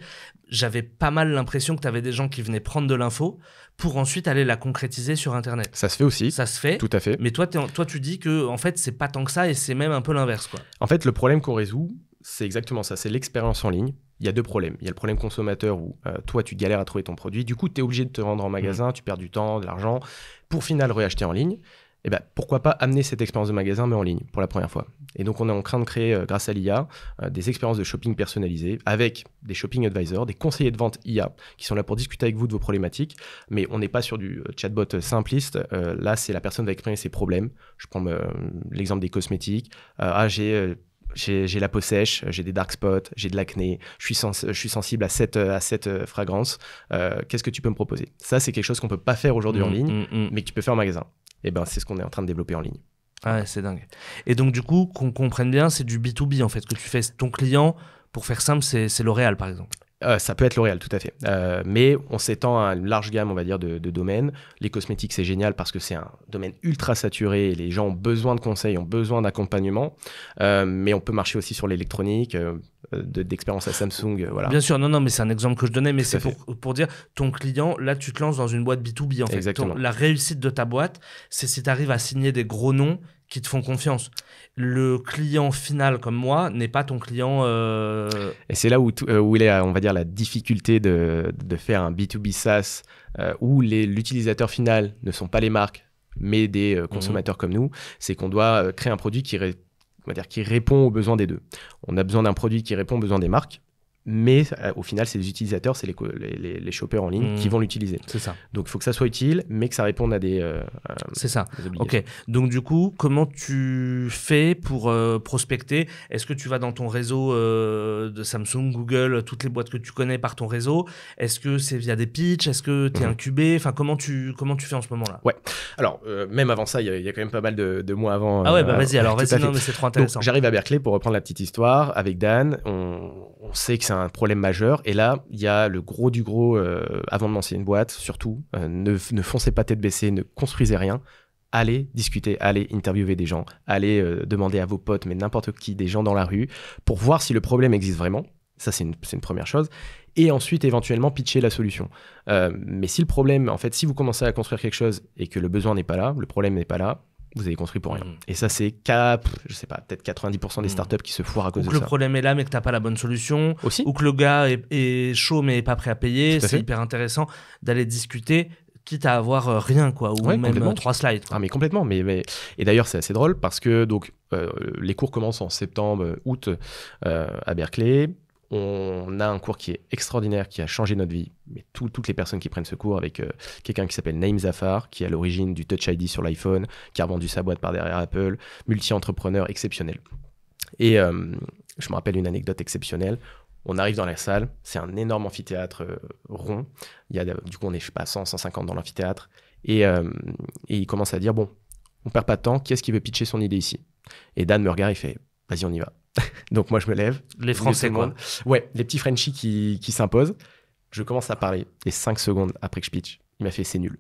J'avais pas mal l'impression que tu avais des gens qui venaient prendre de l'info pour ensuite aller la concrétiser sur Internet. Ça se fait aussi. Ça se fait. Tout à fait. Mais toi, tu dis que en fait, c'est pas tant que ça et c'est même un peu l'inverse, quoi. En fait, le problème qu'on résout, c'est exactement ça. C'est l'expérience en ligne. Il y a deux problèmes. Il y a le problème consommateur où toi, tu galères à trouver ton produit. Du coup, tu es obligé de te rendre en magasin, tu perds du temps, de l'argent pour final réacheter en ligne. Et ben, pourquoi pas amener cette expérience de magasin, mais en ligne, pour la première fois. Et donc, on est en train de créer, grâce à l'IA, des expériences de shopping personnalisées avec des shopping advisors, des conseillers de vente IA qui sont là pour discuter avec vous de vos problématiques. Mais on n'est pas sur du chatbot simpliste. Là, c'est la personne qui va exprimer ses problèmes. Je prends l'exemple des cosmétiques. J'ai la peau sèche, j'ai des dark spots, j'ai de l'acné, je suis sensible à cette fragrance. Qu'est-ce que tu peux me proposer ? Ça, c'est quelque chose qu'on ne peut pas faire aujourd'hui en ligne, mais que tu peux faire en magasin. Et ben, c'est ce qu'on est en train de développer en ligne. Ah ouais, c'est dingue. Et donc, du coup, qu'on comprenne bien, c'est du B2B en fait, que tu fais ton client. Pour faire simple, c'est L'Oréal par exemple. Ça peut être L'Oréal, tout à fait. Mais on s'étend à une large gamme, on va dire, de domaines. Les cosmétiques, c'est génial parce que c'est un domaine ultra saturé. Les gens ont besoin de conseils, ont besoin d'accompagnement. Mais on peut marcher aussi sur l'électronique, d'expérience à Samsung. Voilà. Bien sûr, non, mais c'est un exemple que je donnais. Mais c'est pour dire, ton client, là, tu te lances dans une boîte B2B, en fait. Exactement. La réussite de ta boîte, c'est si tu arrives à signer des gros noms qui te font confiance. Le client final comme moi n'est pas ton client. Et c'est là où il est, on va dire, la difficulté de faire un B2B SaaS où l'utilisateur final ne sont pas les marques, mais des consommateurs comme nous. C'est qu'on doit créer un produit qui répond aux besoins des deux. On a besoin d'un produit qui répond aux besoins des marques, mais au final, c'est les utilisateurs, c'est les shoppers en ligne qui vont l'utiliser. C'est ça. Donc, il faut que ça soit utile, mais que ça réponde à des c'est ça. Des obligations. Ok. Donc, du coup, comment tu fais pour prospecter ? Est-ce que tu vas dans ton réseau de Samsung, Google, toutes les boîtes que tu connais par ton réseau ? Est-ce que c'est via des pitchs ? Est-ce que tu es incubé ? Enfin, comment tu fais en ce moment-là ? Ouais. Alors, même avant ça, il y a quand même pas mal de mois avant. Ah ouais, vas-y, non, mais c'est trop intéressant. Donc, j'arrive à Berkeley pour reprendre la petite histoire avec Dan. On sait que c'est un problème majeur. Et là, il y a le gros du gros, avant de lancer une boîte, surtout, ne foncez pas tête baissée, ne construisez rien. Allez discuter, allez interviewer des gens, allez demander à vos potes, mais n'importe qui, des gens dans la rue, pour voir si le problème existe vraiment. Ça, c'est une première chose. Et ensuite, éventuellement, pitcher la solution. Mais si le problème, en fait, si vous commencez à construire quelque chose et que le besoin n'est pas là, le problème n'est pas là, vous avez construit pour rien. Et ça, c'est je sais pas, peut-être 90% des startups qui se foirent à cause de ça. Ou que le problème est là, mais que tu n'as pas la bonne solution. Aussi. Ou que le gars est chaud, mais n'est pas prêt à payer. C'est hyper intéressant d'aller discuter. quitte à avoir rien, quoi, ou même 3 slides, quoi. Ah, mais complètement. Et d'ailleurs, c'est assez drôle parce que donc, les cours commencent en septembre, août à Berkeley. On a un cours qui est extraordinaire, qui a changé notre vie. Mais toutes les personnes qui prennent ce cours avec quelqu'un qui s'appelle Naim Zafar, qui est à l'origine du Touch ID sur l'iPhone, qui a revendu sa boîte par derrière Apple, multi-entrepreneur exceptionnel. Et je me rappelle une anecdote exceptionnelle. On arrive dans la salle, c'est un énorme amphithéâtre rond. Du coup, on est, je sais pas, 100, 150 dans l'amphithéâtre. Et il commence à dire, bon, on perd pas de temps, qui est-ce qui veut pitcher son idée ici? Et Dan me regarde, il fait, vas-y, on y va. Donc moi, je me lève. Les Français, quoi. Ouais, les petits Frenchies qui s'imposent. Je commence à parler. Et 5 secondes après que je pitch, il m'a fait, c'est nul.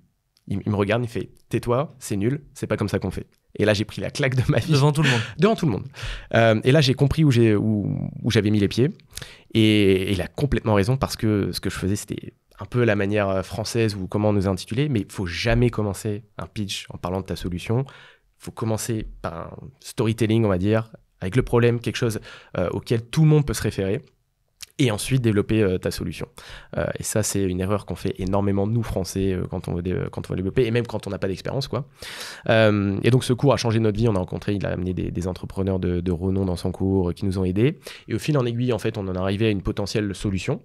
Il me regarde, il fait, tais-toi, c'est nul, c'est pas comme ça qu'on fait. Et là, j'ai pris la claque de ma vie. Devant tout le monde. Devant tout le monde. Et là, j'ai compris où j'avais mis les pieds. Et il a complètement raison parce que ce que je faisais, c'était un peu la manière française ou comment on nous a intitulé. Mais il faut jamais commencer un pitch en parlant de ta solution. Il faut commencer par un storytelling, on va dire, avec le problème, quelque chose auquel tout le monde peut se référer. Et ensuite développer ta solution. Et ça, c'est une erreur qu'on fait énormément, nous, Français, quand on veut développer, et même quand on n'a pas d'expérience, quoi. Et donc, ce cours a changé notre vie. On a rencontré, il a amené des entrepreneurs de renom dans son cours qui nous ont aidés. Et au fil en aiguille, en fait, on en est arrivé à une potentielle solution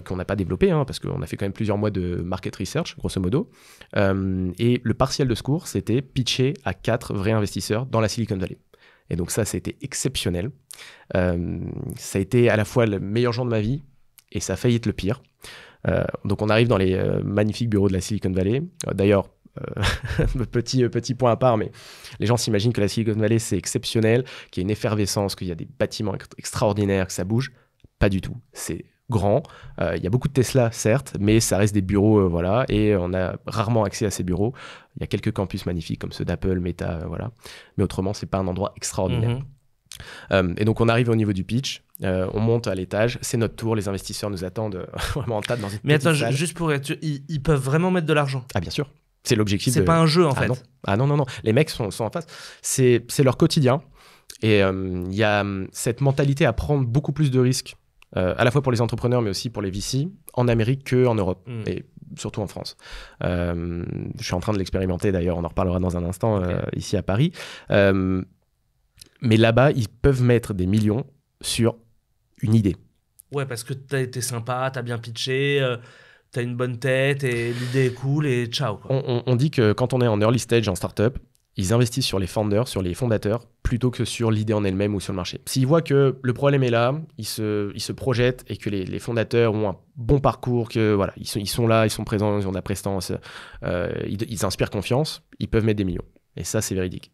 qu'on n'a pas développée, parce qu'on a fait quand même plusieurs mois de market research, grosso modo. Et le partiel de ce cours, c'était pitcher à 4 vrais investisseurs dans la Silicon Valley. Et donc ça a été exceptionnel. Ça a été à la fois le meilleur jour de ma vie et ça a failli être le pire. Donc on arrive dans les magnifiques bureaux de la Silicon Valley. D'ailleurs, petit point à part, mais les gens s'imaginent que la Silicon Valley, c'est exceptionnel, qu'il y a une effervescence, qu'il y a des bâtiments extraordinaires, que ça bouge. Pas du tout. C'est grand. Il y a beaucoup de Tesla, certes, mais ça reste des bureaux, voilà, et on a rarement accès à ces bureaux. Il y a quelques campus magnifiques comme ceux d'Apple, Meta, voilà. Mais autrement, c'est pas un endroit extraordinaire. Et donc, on arrive au niveau du pitch, on monte à l'étage, c'est notre tour, les investisseurs nous attendent vraiment en table dans une petite salle. Mais attends, juste pour être sûr, ils peuvent vraiment mettre de l'argent? Ah, bien sûr. C'est l'objectif. C'est pas un jeu, en fait. Non. Les mecs sont en face. C'est leur quotidien. Et il y a cette mentalité à prendre beaucoup plus de risques, à la fois pour les entrepreneurs, mais aussi pour les VC, en Amérique qu'en Europe, et surtout en France. Je suis en train de l'expérimenter, d'ailleurs, on en reparlera dans un instant, ici à Paris. Mais là-bas, ils peuvent mettre des millions sur une idée. Ouais, parce que t'as été sympa, t'as bien pitché, t'as une bonne tête, et l'idée est cool, et ciao, quoi. On dit que quand on est en early stage en startup, ils investissent sur les founders, sur les fondateurs, plutôt que sur l'idée en elle-même ou sur le marché. S'ils voient que le problème est là, ils se projettent et que les fondateurs ont un bon parcours, que voilà, ils sont là, ils sont présents, ils ont de la prestance, ils inspirent confiance, ils peuvent mettre des millions. Et ça, c'est véridique.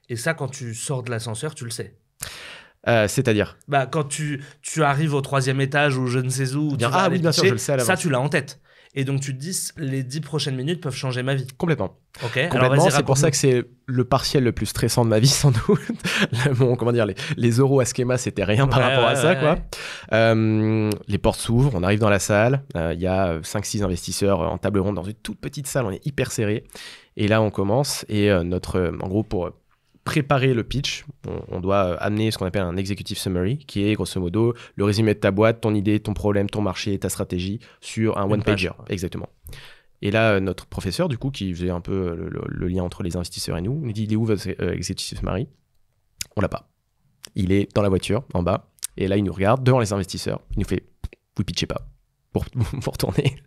Et ça, quand tu sors de l'ascenseur, tu le sais. C'est-à-dire quand tu arrives au 3e étage ou je ne sais où, bien sûr, je le sais à l'avance. Ça, tu l'as en tête. Et donc, tu te dis, les 10 prochaines minutes peuvent changer ma vie. Complètement. Ok. Complètement, c'est pour ça que c'est le partiel le plus stressant de ma vie, sans doute. Comment dire, les euros à Schema, c'était rien par rapport à ça, quoi. Les portes s'ouvrent, on arrive dans la salle. Il y a 5-6 investisseurs en table ronde dans une toute petite salle, on est hyper serré. Et là, on commence. Et en gros, pour préparer le pitch, on doit amener ce qu'on appelle un executive summary, qui est grosso modo le résumé de ta boîte, ton idée, ton problème, ton marché, ta stratégie sur un one-pager. Exactement. Et là, notre professeur, du coup, qui faisait un peu le lien entre les investisseurs et nous, nous dit, il est où votre executive summary? On l'a pas. Il est dans la voiture, en bas. Et là, il nous regarde devant les investisseurs. Il nous fait, vous pitchez pas. Pour tourner.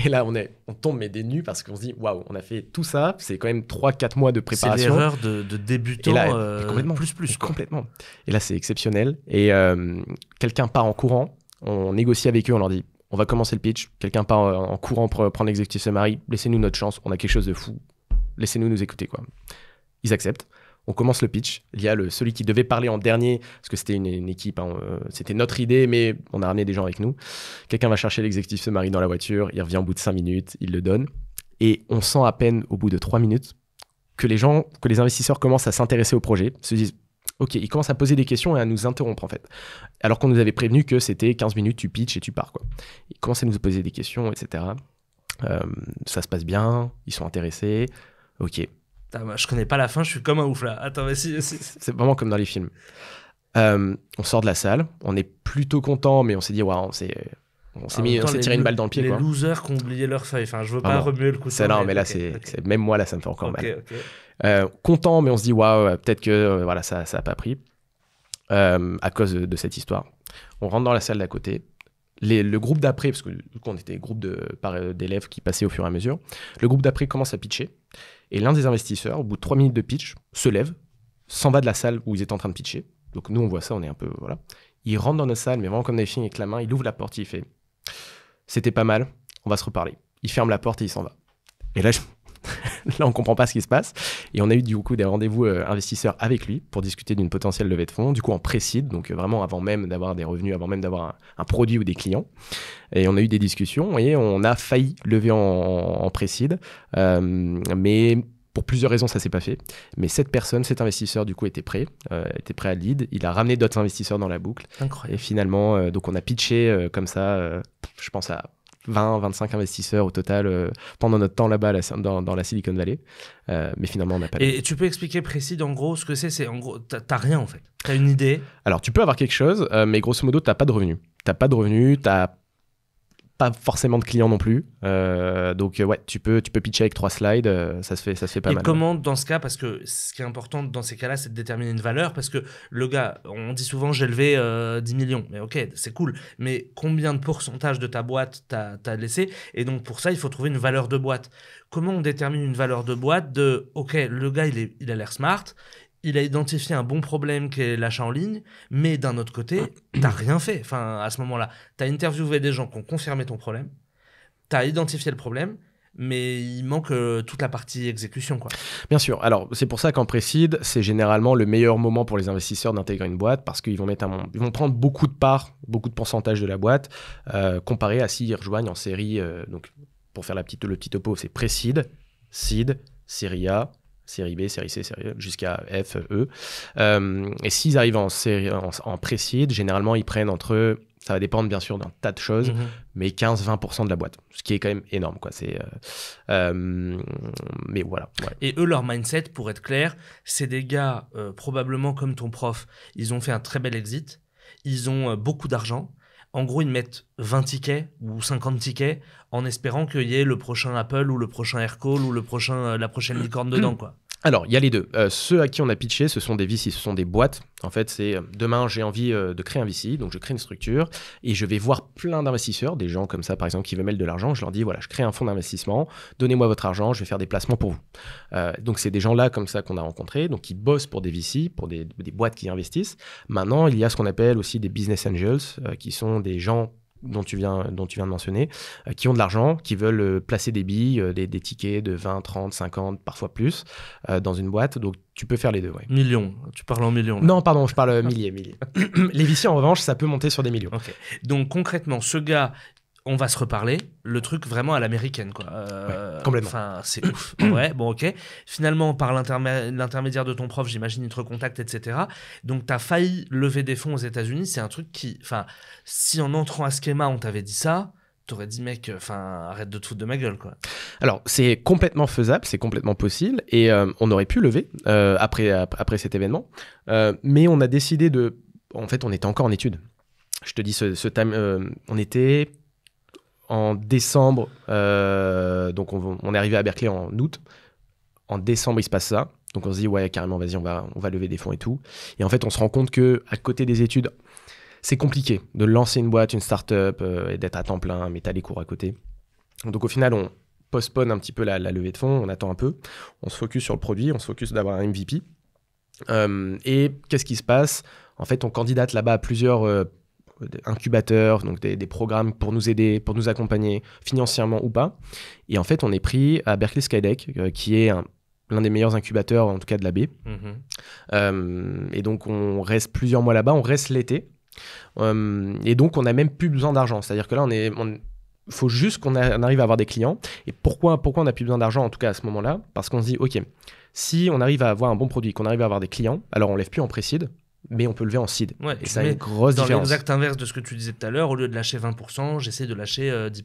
Et là, on tombe mais des nues parce qu'on se dit, waouh, on a fait tout ça. C'est quand même 3-4 mois de préparation. C'est l'erreur de débutant. Et là, complètement. Plus. Complètement. Et là, c'est exceptionnel. Et quelqu'un part en courant. On négocie avec eux. On leur dit, on va commencer le pitch. Quelqu'un part en courant pour prendre l'executive summary. Laissez-nous notre chance. On a quelque chose de fou. Laissez-nous nous écouter, quoi. Ils acceptent. On commence le pitch. Il y a celui qui devait parler en dernier, parce que c'était une équipe, c'était notre idée, mais on a ramené des gens avec nous. Quelqu'un va chercher l'executive summary dans la voiture, il revient au bout de 5 minutes, il le donne. Et on sent à peine au bout de 3 minutes que les investisseurs commencent à s'intéresser au projet, se disent, OK, ils commencent à poser des questions et à nous interrompre, en fait. Alors qu'on nous avait prévenu que c'était 15 minutes, tu pitches et tu pars, quoi. Ils commencent à nous poser des questions, etc. Ça se passe bien, ils sont intéressés. OK. Je connais pas la fin, je suis comme un ouf là. Attends, mais si. C'est vraiment comme dans les films. On sort de la salle, on est plutôt content, mais on s'est dit, waouh, on s'est tiré une balle dans le pied. Les quoi. losers qui ont oublié leur feuille. Enfin, je veux pas remuer le couteau. Non, mais là, même moi, là, ça me fait encore mal. Content, mais on se dit, waouh, peut-être que voilà, ça a pas pris à cause de cette histoire. On rentre dans la salle d'à côté. Le groupe d'après, parce que du coup, on était groupe d'élèves qui passaient au fur et à mesure, le groupe d'après commence à pitcher. Et l'un des investisseurs, au bout de 3 minutes de pitch, se lève, s'en va de la salle où ils étaient en train de pitcher. Donc nous, on voit ça, on est un peu... Voilà. Il rentre dans notre salle, mais vraiment comme des filles avec la main, il ouvre la porte, il fait « C'était pas mal, on va se reparler ». Il ferme la porte et il s'en va. Et là, là, on comprend pas ce qui se passe. Et on a eu du coup des rendez-vous investisseurs avec lui pour discuter d'une potentielle levée de fonds, du coup en pré-seed, donc vraiment avant même d'avoir des revenus, avant même d'avoir un produit ou des clients. Et on a eu des discussions et on a failli lever en pré-seed, mais pour plusieurs raisons, ça s'est pas fait. Mais cet investisseur, du coup, était prêt à lead. Il a ramené d'autres investisseurs dans la boucle. Incroyable. Et finalement, donc on a pitché comme ça, je pense à 20-25 investisseurs au total pendant notre temps là-bas dans la Silicon Valley. Mais finalement, on n'a pas levé. Et tu peux expliquer précis, en gros, ce que c'est en gros, t'as rien en fait. T'as une idée. Alors, tu peux avoir quelque chose, mais grosso modo, t'as pas de revenus. T'as pas forcément de clients non plus. Donc, ouais, tu peux pitcher avec 3 slides, ça se fait pas mal. Et comment, dans ce cas, parce que ce qui est important dans ces cas-là, c'est de déterminer une valeur, parce que le gars, on dit souvent, j'ai levé 10 millions. Mais ok, c'est cool. Mais combien de pourcentage de ta boîte t'as laissé? Et donc, pour ça, il faut trouver une valeur de boîte. Comment on détermine une valeur de boîte de, ok, le gars, il a l'air smart, il a identifié un bon problème qui est l'achat en ligne, mais d'un autre côté, t'as rien fait. Enfin, à ce moment-là, t'as interviewé des gens qui ont confirmé ton problème, t'as identifié le problème, mais il manque toute la partie exécution, quoi. Bien sûr. Alors, c'est pour ça qu'en pré-seed, c'est généralement le meilleur moment pour les investisseurs d'intégrer une boîte parce qu'ils vont ils vont prendre beaucoup de parts, beaucoup de pourcentage de la boîte, comparé à s'ils rejoignent en série. Donc, pour faire le petit topo, c'est pré-seed, seed, série A, série B, série C, série E, jusqu'à F, E. Et s'ils arrivent en pré-seed, généralement, ils prennent ça va dépendre bien sûr d'un tas de choses, mais 15-20% de la boîte, ce qui est quand même énorme, quoi. Mais voilà. Ouais. Et eux, leur mindset, pour être clair, c'est des gars, probablement comme ton prof, ils ont fait un très bel exit, ils ont beaucoup d'argent. En gros, ils mettent 20 tickets ou 50 tickets en espérant qu'il y ait le prochain Apple ou le prochain Aircall ou la prochaine licorne dedans, quoi. Alors, il y a les deux. Ceux à qui on a pitché, ce sont des VC, ce sont des boîtes. En fait, c'est demain, j'ai envie de créer un VC, donc je crée une structure et je vais voir plein d'investisseurs, des gens comme ça, par exemple, qui veulent mettre de l'argent. Je leur dis, voilà, je crée un fonds d'investissement, donnez-moi votre argent, je vais faire des placements pour vous. Donc, c'est des gens-là comme ça qu'on a rencontrés, donc qui bossent pour des VC, pour des boîtes qui investissent. Maintenant, il y a ce qu'on appelle aussi des business angels, qui sont des gens dont tu viens de mentionner, qui ont de l'argent, qui veulent placer des billes, des tickets de 20, 30, 50, parfois plus, dans une boîte. Donc, tu peux faire les deux. Ouais. Millions, tu parles en millions. Là. Non, pardon, je parle milliers. Les VC, en revanche, ça peut monter sur des millions. Okay. Donc, concrètement, ce gars, on va se reparler, le truc vraiment à l'américaine, quoi. Ouais, complètement. Enfin, c'est ouf. Ouais, bon, ok. Finalement, par l'intermédiaire de ton prof, j'imagine, il te recontacte, etc. Donc, t'as failli lever des fonds aux États-Unis. C'est un truc qui, enfin, si en entrant à Schema, on t'avait dit ça, t'aurais dit, mec, arrête de te foutre de ma gueule, quoi. Alors, c'est complètement faisable, c'est complètement possible, et on aurait pu lever après cet événement, mais on a décidé en fait, on était encore en études. Je te dis, on était en décembre, donc on est arrivé à Berkeley en août. En décembre, il se passe ça. Donc on se dit, ouais, carrément, vas-y, on va lever des fonds et tout. Et en fait, on se rend compte qu'à côté des études, c'est compliqué de lancer une boîte, une start-up et d'être à temps plein, mais t'as les cours à côté. Donc au final, on postpone un petit peu la levée de fonds, on attend un peu. On se focus sur le produit, on se focus d'avoir un MVP. Et qu'est-ce qui se passe ? En fait, on candidate là-bas à plusieurs incubateurs, donc des programmes pour nous aider, pour nous accompagner financièrement ou pas. Et en fait, on est pris à Berkeley Skydeck, qui est l'un des meilleurs incubateurs, en tout cas de la baie. Et donc, on reste plusieurs mois là-bas, on reste l'été. Et donc, on n'a même plus besoin d'argent. C'est-à-dire que là, il faut juste qu'on arrive à avoir des clients. Et pourquoi on n'a plus besoin d'argent, en tout cas à ce moment-là ? Parce qu'on se dit, OK, si on arrive à avoir un bon produit, qu'on arrive à avoir des clients, alors on ne lève plus en pré-seed, mais on peut lever en seed. Ouais, et ça a une grosse différence. Dans l'exact inverse de ce que tu disais tout à l'heure, au lieu de lâcher 20%, j'essaie de lâcher 10%.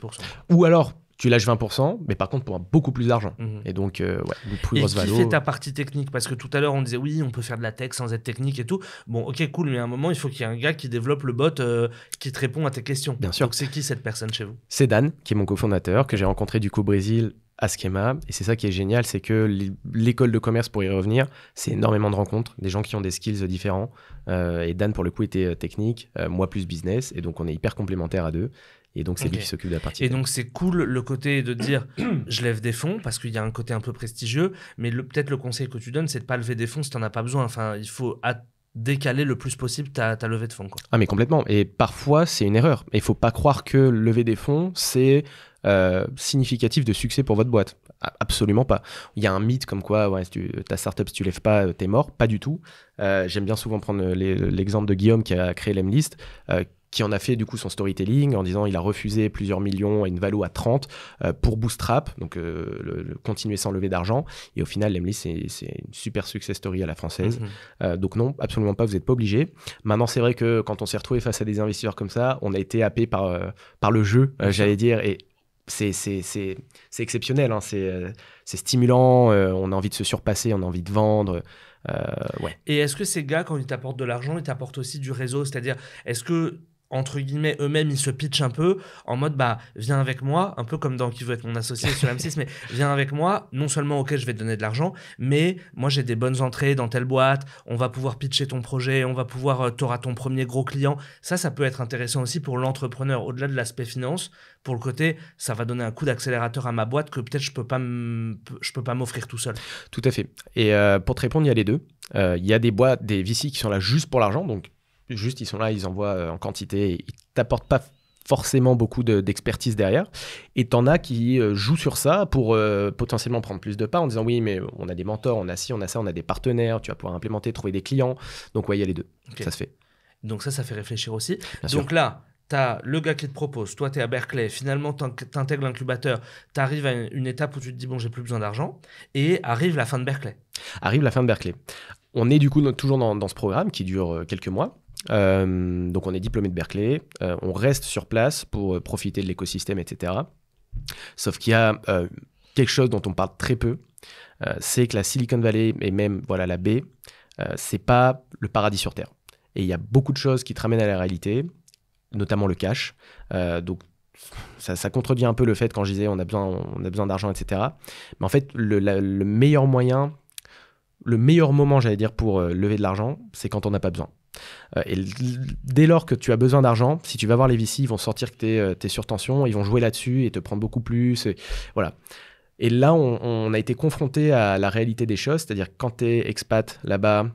Ou alors, tu lâches 20%, mais par contre pour beaucoup plus d'argent. Et donc, une plus grosse valeur. Et valo. qui fait ta partie technique? Parce que tout à l'heure, on disait oui, on peut faire de la tech sans être technique et tout. Bon, ok, cool, mais à un moment, il faut qu'il y ait un gars qui développe le bot qui te répond à tes questions. Bien sûr. Donc, c'est qui cette personne chez vous? C'est Dan, qui est mon cofondateur, que j'ai rencontré du coup au Brésil à Schema. Et c'est ça qui est génial, c'est que l'école de commerce, pour y revenir, c'est énormément de rencontres, des gens qui ont des skills différents. Et Dan, pour le coup, était technique, moi plus business. Et donc, on est hyper complémentaires à deux. Et donc, c'est lui qui s'occupe de la partie. Et donc, c'est cool le côté de dire je lève des fonds parce qu'il y a un côté un peu prestigieux. Mais peut-être le conseil que tu donnes, c'est de ne pas lever des fonds si tu n'en as pas besoin. Enfin, il faut décaler le plus possible ta levée de fonds, quoi. Ah, mais complètement. Et parfois, c'est une erreur. Il ne faut pas croire que lever des fonds, c'est significatif de succès pour votre boîte. Absolument pas. Il y a un mythe comme quoi ta startup, si tu ne lèves pas, t'es mort. Pas du tout. J'aime bien souvent prendre l'exemple de Guillaume qui a créé Lemlist, qui en a fait du coup son storytelling en disant il a refusé plusieurs millions et une valo à 30 pour Bootstrap, donc continuer sans lever d'argent. Et au final, Lemlist, c'est une super success story à la française. Donc non, absolument pas, vous n'êtes pas obligé. Maintenant, c'est vrai que quand on s'est retrouvé face à des investisseurs comme ça, on a été happé par le jeu, j'allais dire, et c'est exceptionnel, hein. C'est stimulant, on a envie de se surpasser, on a envie de vendre. Et est-ce que ces gars, quand ils t'apportent de l'argent, ils t'apportent aussi du réseau? C'est-à-dire, est-ce que entre guillemets, eux-mêmes, ils se pitchent un peu en mode, viens avec moi, un peu comme dans Qui veut être mon associé sur M6, mais viens avec moi, non seulement, ok, je vais te donner de l'argent, mais moi, j'ai des bonnes entrées dans telle boîte, on va pouvoir pitcher ton projet, on va pouvoir, t'auras ton premier gros client. Ça peut être intéressant aussi pour l'entrepreneur, au-delà de l'aspect finance, pour le côté, ça va donner un coup d'accélérateur à ma boîte que peut-être je peux pas m'offrir tout seul. Tout à fait. Et pour te répondre, il y a les deux. Il y a des boîtes, des VC qui sont là juste pour l'argent, donc juste, ils sont là, ils envoient en quantité, ils t'apportent pas forcément beaucoup d'expertise derrière. Et t'en as qui jouent sur ça pour potentiellement prendre plus de parts en disant oui, mais on a des mentors, on a ci, on a ça, on a des partenaires, tu vas pouvoir implémenter, trouver des clients. Donc ouais, il y a les deux, ça se fait. Donc ça fait réfléchir aussi. Bien donc sûr. Là, tu as le gars qui te propose, toi tu es à Berkeley, finalement tu intègres l'incubateur, tu arrives à une étape où tu te dis bon, j'ai plus besoin d'argent, et arrive la fin de Berkeley. Arrive la fin de Berkeley. On est du coup toujours dans ce programme qui dure quelques mois. Donc on est diplômé de Berkeley, on reste sur place pour profiter de l'écosystème, etc. Sauf qu'il y a quelque chose dont on parle très peu, c'est que la Silicon Valley et même la baie, c'est pas le paradis sur Terre. Et il y a beaucoup de choses qui te ramènent à la réalité, notamment le cash. Donc ça contredit un peu le fait quand je disais on a besoin d'argent, etc. Mais en fait, le meilleur moyen, le meilleur moment, j'allais dire, pour lever de l'argent, c'est quand on n'a pas besoin. Et dès lors que tu as besoin d'argent, si tu vas voir les VC, ils vont sortir que tu es sur tension, ils vont jouer là-dessus et te prendre beaucoup plus. Voilà. Et là, on a été confronté à la réalité des choses, c'est-à-dire quand tu es expat là-bas,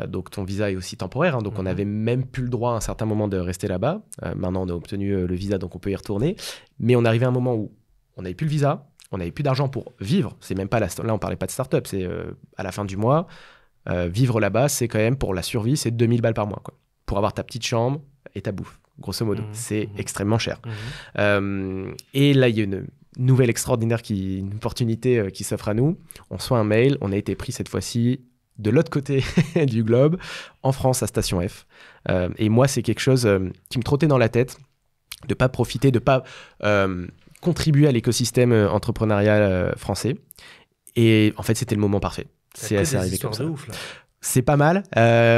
donc ton visa est aussi temporaire, hein, donc on n'avait même plus le droit à un certain moment de rester là-bas. Maintenant, on a obtenu le visa, donc on peut y retourner. Mais on arrivait à un moment où on n'avait plus le visa, on n'avait plus d'argent pour vivre. C'est même pas là, on parlait pas de start-up, c'est à la fin du mois. Vivre là-bas, c'est quand même pour la survie, c'est 2000 balles par mois, quoi. Pour avoir ta petite chambre et ta bouffe, grosso modo. C'est extrêmement cher. Et là, il y a une nouvelle extraordinaire, une opportunité qui s'offre à nous. On reçoit un mail, on a été pris cette fois-ci de l'autre côté du globe, en France, à Station F. Et moi, c'est quelque chose qui me trottait dans la tête, de ne pas profiter, de ne pas contribuer à l'écosystème entrepreneurial français. Et en fait, c'était le moment parfait. C'est assez arrivé comme ça. Ouf, là. C'est pas mal.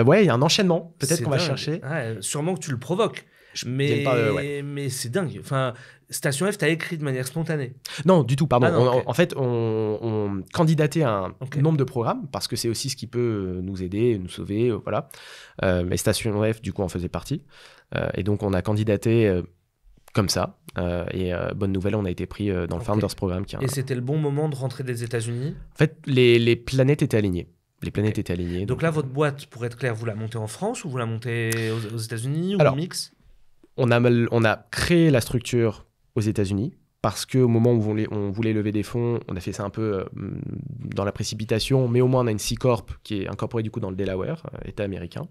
Ouais, il y a un enchaînement. Peut-être qu'on va chercher. Ouais, sûrement que tu le provoques. Mais c'est dingue. Enfin, Station F, t'as écrit de manière spontanée. Non, du tout, pardon. Ah non, En fait, on candidatait à un nombre de programmes parce que c'est aussi ce qui peut nous aider, nous sauver. Voilà. Mais Station F, du coup, en faisait partie. Et donc, on a candidaté comme ça. Et bonne nouvelle, on a été pris dans le Founders Programme. Et c'était le bon moment de rentrer des États-Unis? En fait, les planètes étaient alignées. Les planètes étaient alignées. Donc là, votre boîte, pour être clair, vous la montez en France ou vous la montez aux États-Unis ou Alors, un mix? On a créé la structure aux États-Unis parce qu'au moment où on voulait lever des fonds, on a fait ça un peu dans la précipitation, mais au moins on a une C-Corp qui est incorporée du coup dans le Delaware, État américain,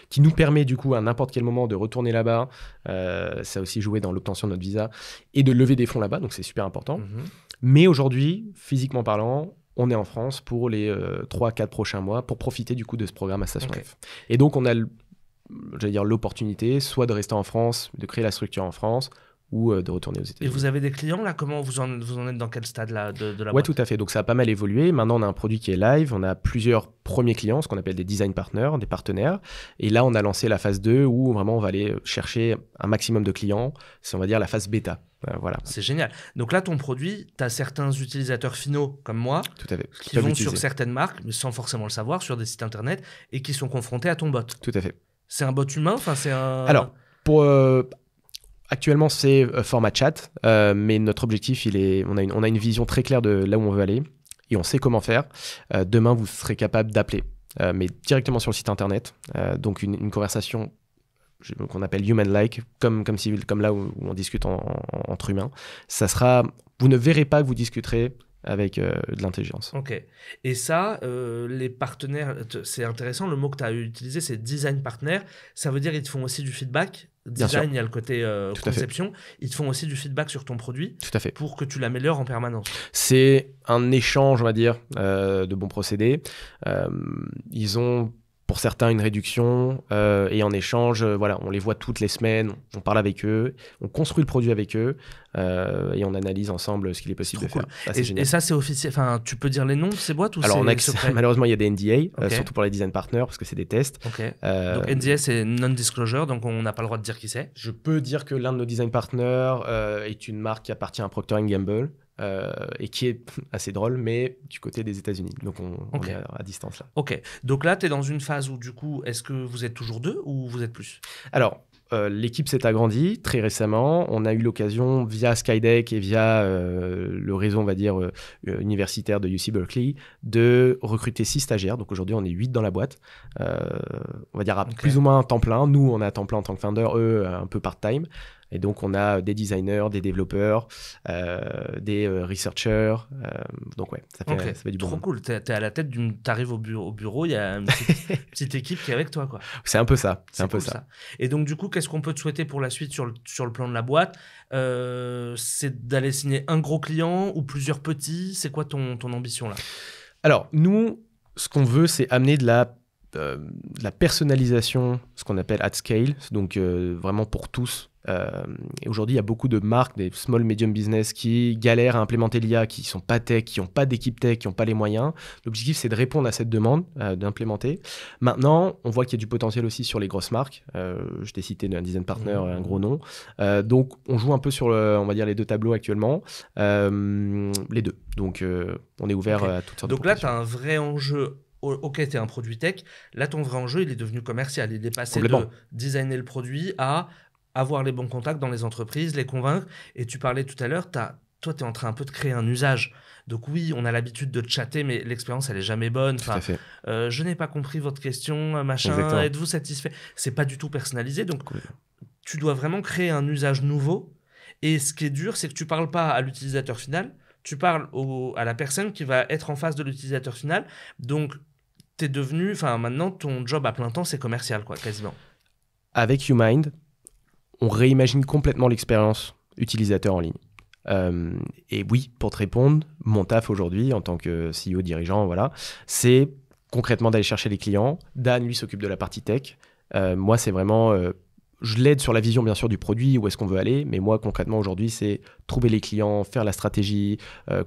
qui nous permet du coup à n'importe quel moment de retourner là-bas, ça a aussi joué dans l'obtention de notre visa, et de lever des fonds là-bas, donc c'est super important. Mais aujourd'hui, physiquement parlant, on est en France pour les 3-4 prochains mois pour profiter du coup de ce programme à Station F. Et donc on a l'opportunité soit de rester en France, de créer la structure en France, ou de retourner aux Et États-Unis. vous avez des clients là? Comment vous en êtes dans quel stade là de la Ouais, boîte? tout à fait. Donc ça a pas mal évolué. Maintenant, on a un produit qui est live. On a plusieurs premiers clients, ce qu'on appelle des design partners, des partenaires. Et là, on a lancé la phase 2 où vraiment on va aller chercher un maximum de clients. C'est, on va dire, la phase bêta. Voilà. C'est génial. Donc là, ton produit, tu as certains utilisateurs finaux comme moi Tout à fait. qui vont sur certaines marques, mais sans forcément le savoir, sur des sites internet et qui sont confrontés à ton bot. Tout à fait. C'est un bot humain? Enfin, c'est un... Alors, actuellement, c'est format chat, mais notre objectif, on a une vision très claire de là où on veut aller et on sait comment faire. Demain, vous serez capable d'appeler, mais directement sur le site internet. Donc, une conversation qu'on appelle human-like, comme là où on discute entre humains. Vous ne verrez pas que vous discuterez avec de l'intelligence. Ok. Et ça, les partenaires, c'est intéressant, le mot que tu as utilisé, c'est design partner. Ça veut dire qu'ils te font aussi du feedback. Design, il y a le côté conception. Ils te font aussi du feedback sur ton produit. Tout à fait. Pour que tu l'améliores en permanence. C'est un échange, on va dire, de bons procédés. Ils ont, pour certains, une réduction et en échange, voilà, on les voit toutes les semaines, on parle avec eux, on construit le produit avec eux et on analyse ensemble ce qu'il est possible de faire. Et ça, c'est officiel. Enfin, tu peux dire les noms de ces boîtes ou alors, c'est secret? Malheureusement, il y a des NDA, surtout pour les design partners, parce que c'est des tests. Okay. Donc, NDA, c'est non-disclosure, donc on n'a pas le droit de dire qui c'est. Je peux dire que l'un de nos design partners est une marque qui appartient à Procter & Gamble. Et qui est assez drôle, mais du côté des États-Unis. Donc, on est à distance là. Ok. Donc là, tu es dans une phase où, du coup, est-ce que vous êtes toujours 2 ou vous êtes plus? Alors, l'équipe s'est agrandie très récemment. On a eu l'occasion, via Skydeck et via le réseau, on va dire, universitaire de UC Berkeley, de recruter 6 stagiaires. Donc aujourd'hui, on est 8 dans la boîte. On va dire à plus ou moins un temps plein. Nous, on est à temps plein en tant que founder, eux, un peu part-time. Et donc, on a des designers, des développeurs, des researchers. Donc, ouais, ça fait du bon. Trop cool. T'es à la tête t'arrives au bureau, il y a une petite équipe qui est avec toi, quoi. C'est un peu ça. C'est cool, ça. Et donc, du coup, qu'est-ce qu'on peut te souhaiter pour la suite sur le plan de la boîte? C'est d'aller signer un gros client ou plusieurs petits? C'est quoi ton ambition, là? Alors, nous, ce qu'on veut, c'est amener de la personnalisation, ce qu'on appelle at scale, donc vraiment pour tous. Et aujourd'hui, il y a beaucoup de marques, des small medium business qui galèrent à implémenter l'IA, qui ne sont pas tech, qui n'ont pas d'équipe tech, qui n'ont pas les moyens. L'objectif, c'est de répondre à cette demande, d'implémenter. Maintenant, on voit qu'il y a du potentiel aussi sur les grosses marques. Je t'ai cité un design partner, un gros nom. Donc, on joue un peu sur, on va dire, les deux tableaux actuellement. Les deux. Donc, on est ouvert à toutes sortes de propositions. Donc là, tu as un vrai enjeu. Ok, tu es un produit tech. Là, ton vrai enjeu, il est devenu commercial. Il est passé de designer le produit à avoir les bons contacts dans les entreprises, les convaincre. Et tu parlais tout à l'heure, toi, tu es en train un peu de créer un usage. Donc oui, on a l'habitude de chatter, mais l'expérience, elle n'est jamais bonne. Tout à fait. Je n'ai pas compris votre question, machin. Êtes-vous satisfait? C'est pas du tout personnalisé. Donc, tu dois vraiment créer un usage nouveau. Et ce qui est dur, c'est que tu ne parles pas à l'utilisateur final. Tu parles à la personne qui va être en face de l'utilisateur final. Donc, t'es devenu... Enfin, maintenant, ton job à plein temps, c'est commercial, quoi, quasiment. Avec YouMind, on réimagine complètement l'expérience utilisateur en ligne. Et oui, pour te répondre, mon taf aujourd'hui, en tant que CEO dirigeant, voilà, c'est concrètement d'aller chercher les clients. Dan, lui, s'occupe de la partie tech. Moi, c'est vraiment... je l'aide sur la vision, bien sûr, du produit, où est-ce qu'on veut aller. Mais moi, concrètement, aujourd'hui, c'est trouver les clients, faire la stratégie,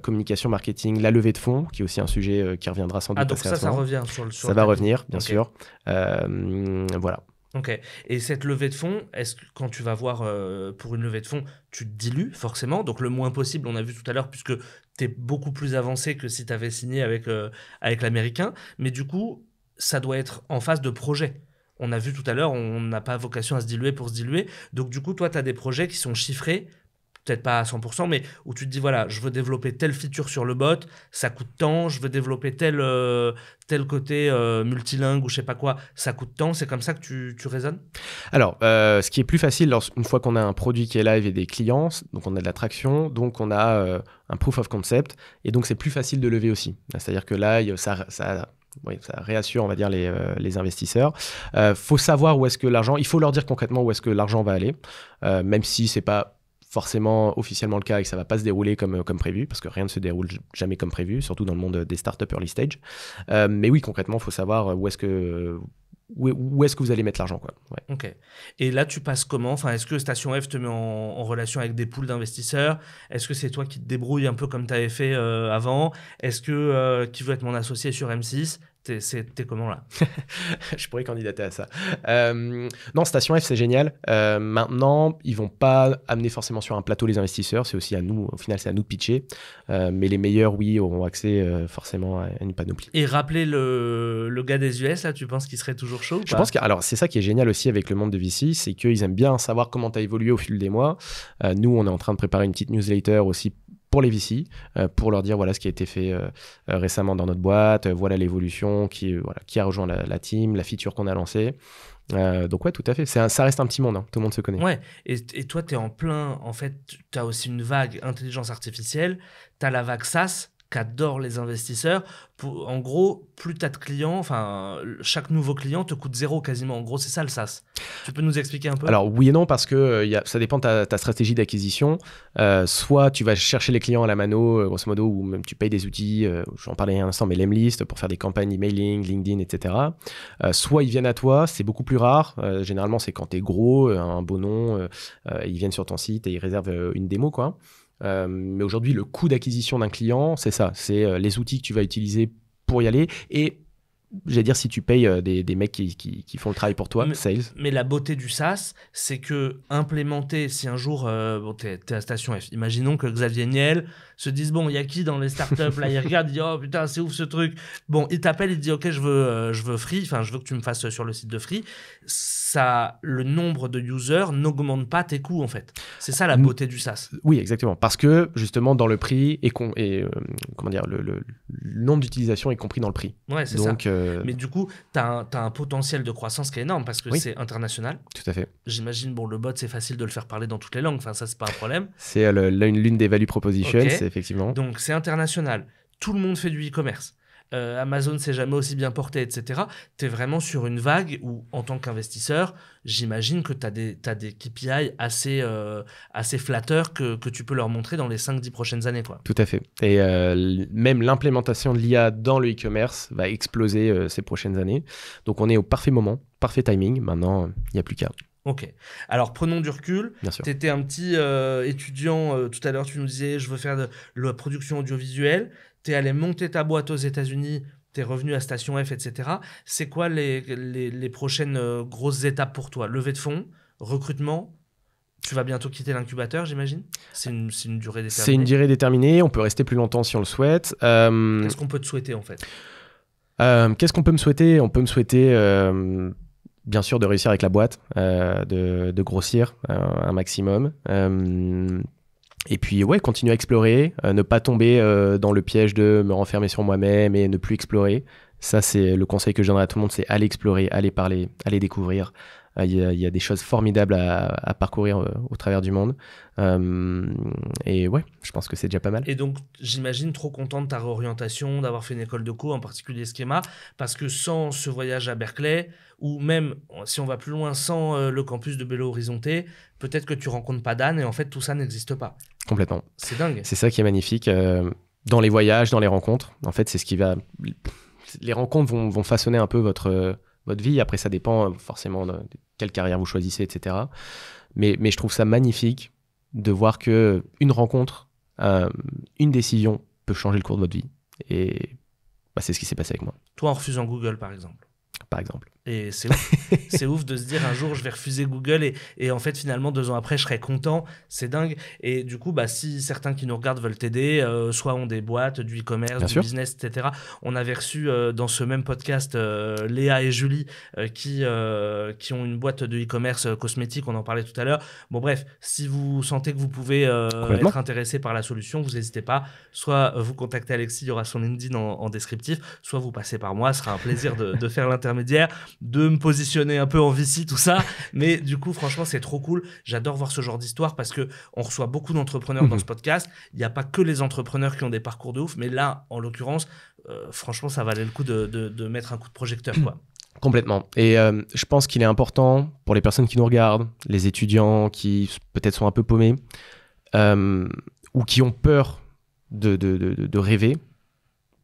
communication, marketing, la levée de fonds, qui est aussi un sujet qui reviendra sans doute assez rapidement. Ça revient sur le Ça va revenir, bien sûr. Voilà. Ok. Et cette levée de fonds, est-ce que quand tu vas voir pour une levée de fonds, tu te dilues forcément? Donc le moins possible, on a vu tout à l'heure, puisque tu es beaucoup plus avancé que si tu avais signé avec l'américain. Mais du coup, ça doit être en phase de projet. On a vu tout à l'heure, on n'a pas vocation à se diluer pour se diluer. Donc du coup, toi, tu as des projets qui sont chiffrés, peut-être pas à 100%, mais où tu te dis, voilà, je veux développer telle feature sur le bot, ça coûte tant, je veux développer tel côté multilingue ou je sais pas quoi, ça coûte tant. C'est comme ça que tu raisonnes? Alors, ce qui est plus facile, une fois qu'on a un produit qui est live et des clients, donc on a de la traction, donc on a un proof of concept, et donc c'est plus facile de lever aussi. C'est-à-dire que là, ça réassure, on va dire, les investisseurs. Faut savoir où est-ce que l'argent... Il faut leur dire concrètement où est-ce que l'argent va aller, même si c'est pas forcément officiellement le cas et que ça va pas se dérouler comme prévu, parce que rien ne se déroule jamais comme prévu, surtout dans le monde des startups early stage. Mais oui, concrètement, il faut savoir où est-ce que vous allez mettre l'argent, quoi. Ouais. Ok. Et là, tu passes comment? Enfin, est-ce que Station F te met en relation avec des pools d'investisseurs? Est-ce que c'est toi qui te débrouilles un peu comme tu avais fait avant? Est-ce que qui veut être mon associé sur M6? T'es comment là? Je pourrais candidater à ça. Non, Station F, c'est génial. Maintenant, ils vont pas amener forcément sur un plateau les investisseurs. C'est aussi à nous, au final, c'est à nous de pitcher. Mais les meilleurs, oui, auront accès forcément à une panoplie. Et rappeler le gars des US, là, tu penses qu'il serait toujours chaud ou Je pas? pense que, alors, c'est ça qui est génial aussi avec le monde de VC, c'est qu'ils aiment bien savoir comment tu as évolué au fil des mois. Nous, on est en train de préparer une petite newsletter aussi pour les VC, pour leur dire voilà ce qui a été fait récemment dans notre boîte, voilà l'évolution qui a rejoint la team, la feature qu'on a lancée. Donc ouais, tout à fait. Ça reste un petit monde, hein. Tout le monde se connaît. Ouais, et toi, tu es en plein, en fait, tu as aussi une vague intelligence artificielle, tu as la vague SaaS qu'adorent les investisseurs. En gros, plus tu as de clients, enfin, chaque nouveau client te coûte 0 quasiment. En gros, c'est ça le SaaS. Tu peux nous expliquer un peu? Alors oui et non, parce que ça dépend de ta stratégie d'acquisition. Soit tu vas chercher les clients à la mano, grosso modo, ou même tu payes des outils, j'en parlais un instant, mais Lemlist pour faire des campagnes emailing, LinkedIn, etc. Soit ils viennent à toi, c'est beaucoup plus rare. Généralement, c'est quand tu es gros, un beau nom, ils viennent sur ton site et ils réservent une démo, quoi. Mais aujourd'hui, le coût d'acquisition d'un client, c'est ça. C'est les outils que tu vas utiliser pour y aller. Et j'allais dire, si tu payes des mecs qui font le travail pour toi, sales. Mais la beauté du SaaS, c'est que implémenter, si un jour, t'es à Station F, imaginons que Xavier Niel se dise, bon, il y a qui dans les startups là? Il regarde, il dit, oh putain, c'est ouf ce truc. Bon, il t'appelle, il te dit, ok, je veux Free, enfin, je veux que tu me fasses sur le site de Free. Ça, le nombre de users n'augmente pas tes coûts, en fait. C'est ça la beauté du SaaS. Oui, exactement. Parce que, justement, dans le prix, comment dire, le nombre d'utilisations est compris dans le prix. Ouais, c'est ça. Mais du coup, tu as un potentiel de croissance qui est énorme parce que c'est international. Tout à fait. J'imagine, bon, le bot, c'est facile de le faire parler dans toutes les langues. Enfin, ça, c'est pas un problème. C'est l'une des value propositions, c'est effectivement. Donc, c'est international. Tout le monde fait du e-commerce. Amazon s'est jamais aussi bien porté, etc. Tu es vraiment sur une vague où, en tant qu'investisseur, j'imagine que tu as des KPI assez flatteurs que tu peux leur montrer dans les 5-10 prochaines années, quoi. Tout à fait. Et même l'implémentation de l'IA dans le e-commerce va exploser ces prochaines années. Donc, on est au parfait moment, parfait timing. Maintenant, il n'y a plus qu'à. Ok. Alors, prenons du recul. Tu étais un petit étudiant. Tout à l'heure, tu nous disais, je veux faire de la production audiovisuelle. Tu es allé monter ta boîte aux États-Unis. Tu es revenu à Station F, etc. C'est quoi les prochaines grosses étapes pour toi? Levée de fonds, recrutement? Tu vas bientôt quitter l'incubateur, j'imagine? C'est une durée déterminée? C'est une durée déterminée. On peut rester plus longtemps si on le souhaite. Qu'est-ce qu'on peut te souhaiter, en fait? Qu'est-ce qu'on peut me souhaiter? On peut me souhaiter... bien sûr, de réussir avec la boîte, de grossir un maximum. Et puis, ouais, continuer à explorer, ne pas tomber dans le piège de me renfermer sur moi-même et ne plus explorer. Ça, c'est le conseil que je donnerais à tout le monde, c'est aller explorer, aller parler, aller découvrir. Il y a des choses formidables à parcourir au travers du monde. Et ouais, je pense que c'est déjà pas mal. Et donc, j'imagine trop content de ta réorientation, d'avoir fait une école de co, en particulier Schema, parce que sans ce voyage à Berkeley, ou même, si on va plus loin, sans le campus de Belo Horizonte, peut-être que tu rencontres pas d'Anne et en fait, tout ça n'existe pas. Complètement. C'est dingue. C'est ça qui est magnifique. Dans les voyages, dans les rencontres, en fait, c'est ce qui va... Les rencontres vont façonner un peu votre vie. Après, ça dépend forcément de quelle carrière vous choisissez, etc. Mais je trouve ça magnifique de voir qu'une rencontre, une décision peut changer le cours de votre vie. Et c'est ce qui s'est passé avec moi. Toi, en refusant Google, par exemple. Par exemple. Et c'est ouf. C'est ouf de se dire un jour je vais refuser Google et en fait finalement 2 ans après je serai content, c'est dingue. Et du coup si certains qui nous regardent veulent t'aider, soit ont des boîtes, du e-commerce, du business, etc. On avait reçu dans ce même podcast Léa et Julie qui ont une boîte de e-commerce cosmétique, on en parlait tout à l'heure. Bon bref, si vous sentez que vous pouvez être intéressé par la solution, vous n'hésitez pas, soit vous contactez Alexis, il y aura son LinkedIn en descriptif, soit vous passez par moi, ce sera un plaisir de faire l'intermédiaire, de me positionner un peu en VC, tout ça. Mais du coup, franchement, c'est trop cool. J'adore voir ce genre d'histoire parce qu'on reçoit beaucoup d'entrepreneurs dans ce podcast. Il n'y a pas que les entrepreneurs qui ont des parcours de ouf, mais là, en l'occurrence, franchement, ça valait le coup de mettre un coup de projecteur, quoi. Complètement. Et je pense qu'il est important pour les personnes qui nous regardent, les étudiants qui peut-être sont un peu paumés, ou qui ont peur de rêver,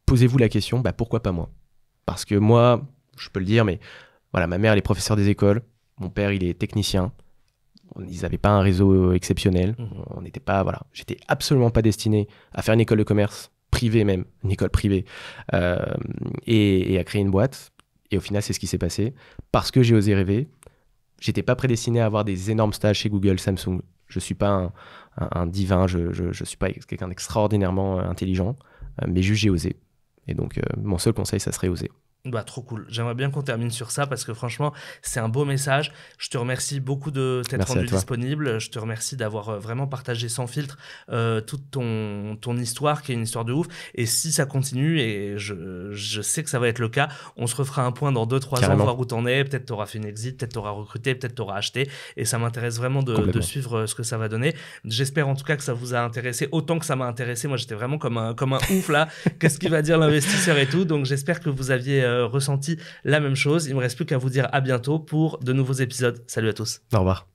posez-vous la question, pourquoi pas moi? Parce que moi, je peux le dire, mais voilà, ma mère, elle est professeure des écoles, mon père, il est technicien. Ils n'avaient pas un réseau exceptionnel. On n'était pas, voilà, j'étais absolument pas destiné à faire une école de commerce privée même, une école privée, et à créer une boîte. Et au final, c'est ce qui s'est passé. Parce que j'ai osé rêver, j'étais pas prédestiné à avoir des énormes stages chez Google, Samsung. Je suis pas un divin, je suis pas quelqu'un d'extraordinairement intelligent, mais juste j'ai osé. Et donc, mon seul conseil, ça serait oser. Trop cool. J'aimerais bien qu'on termine sur ça parce que franchement, c'est un beau message. Je te remercie beaucoup de t'être rendu disponible. Je te remercie d'avoir vraiment partagé sans filtre toute ton histoire qui est une histoire de ouf. Et si ça continue, et je sais que ça va être le cas, on se refera un point dans 2-3 ans, voir où t'en es. Peut-être t'auras fait une exit, peut-être t'auras recruté, peut-être t'auras acheté. Et ça m'intéresse vraiment de suivre ce que ça va donner. J'espère en tout cas que ça vous a intéressé autant que ça m'a intéressé. Moi, j'étais vraiment comme un ouf là. Qu'est-ce qu'il va dire l'investisseur et tout. Donc, j'espère que vous aviez ressenti la même chose. Il me reste plus qu'à vous dire à bientôt pour de nouveaux épisodes. Salut à tous. Au revoir.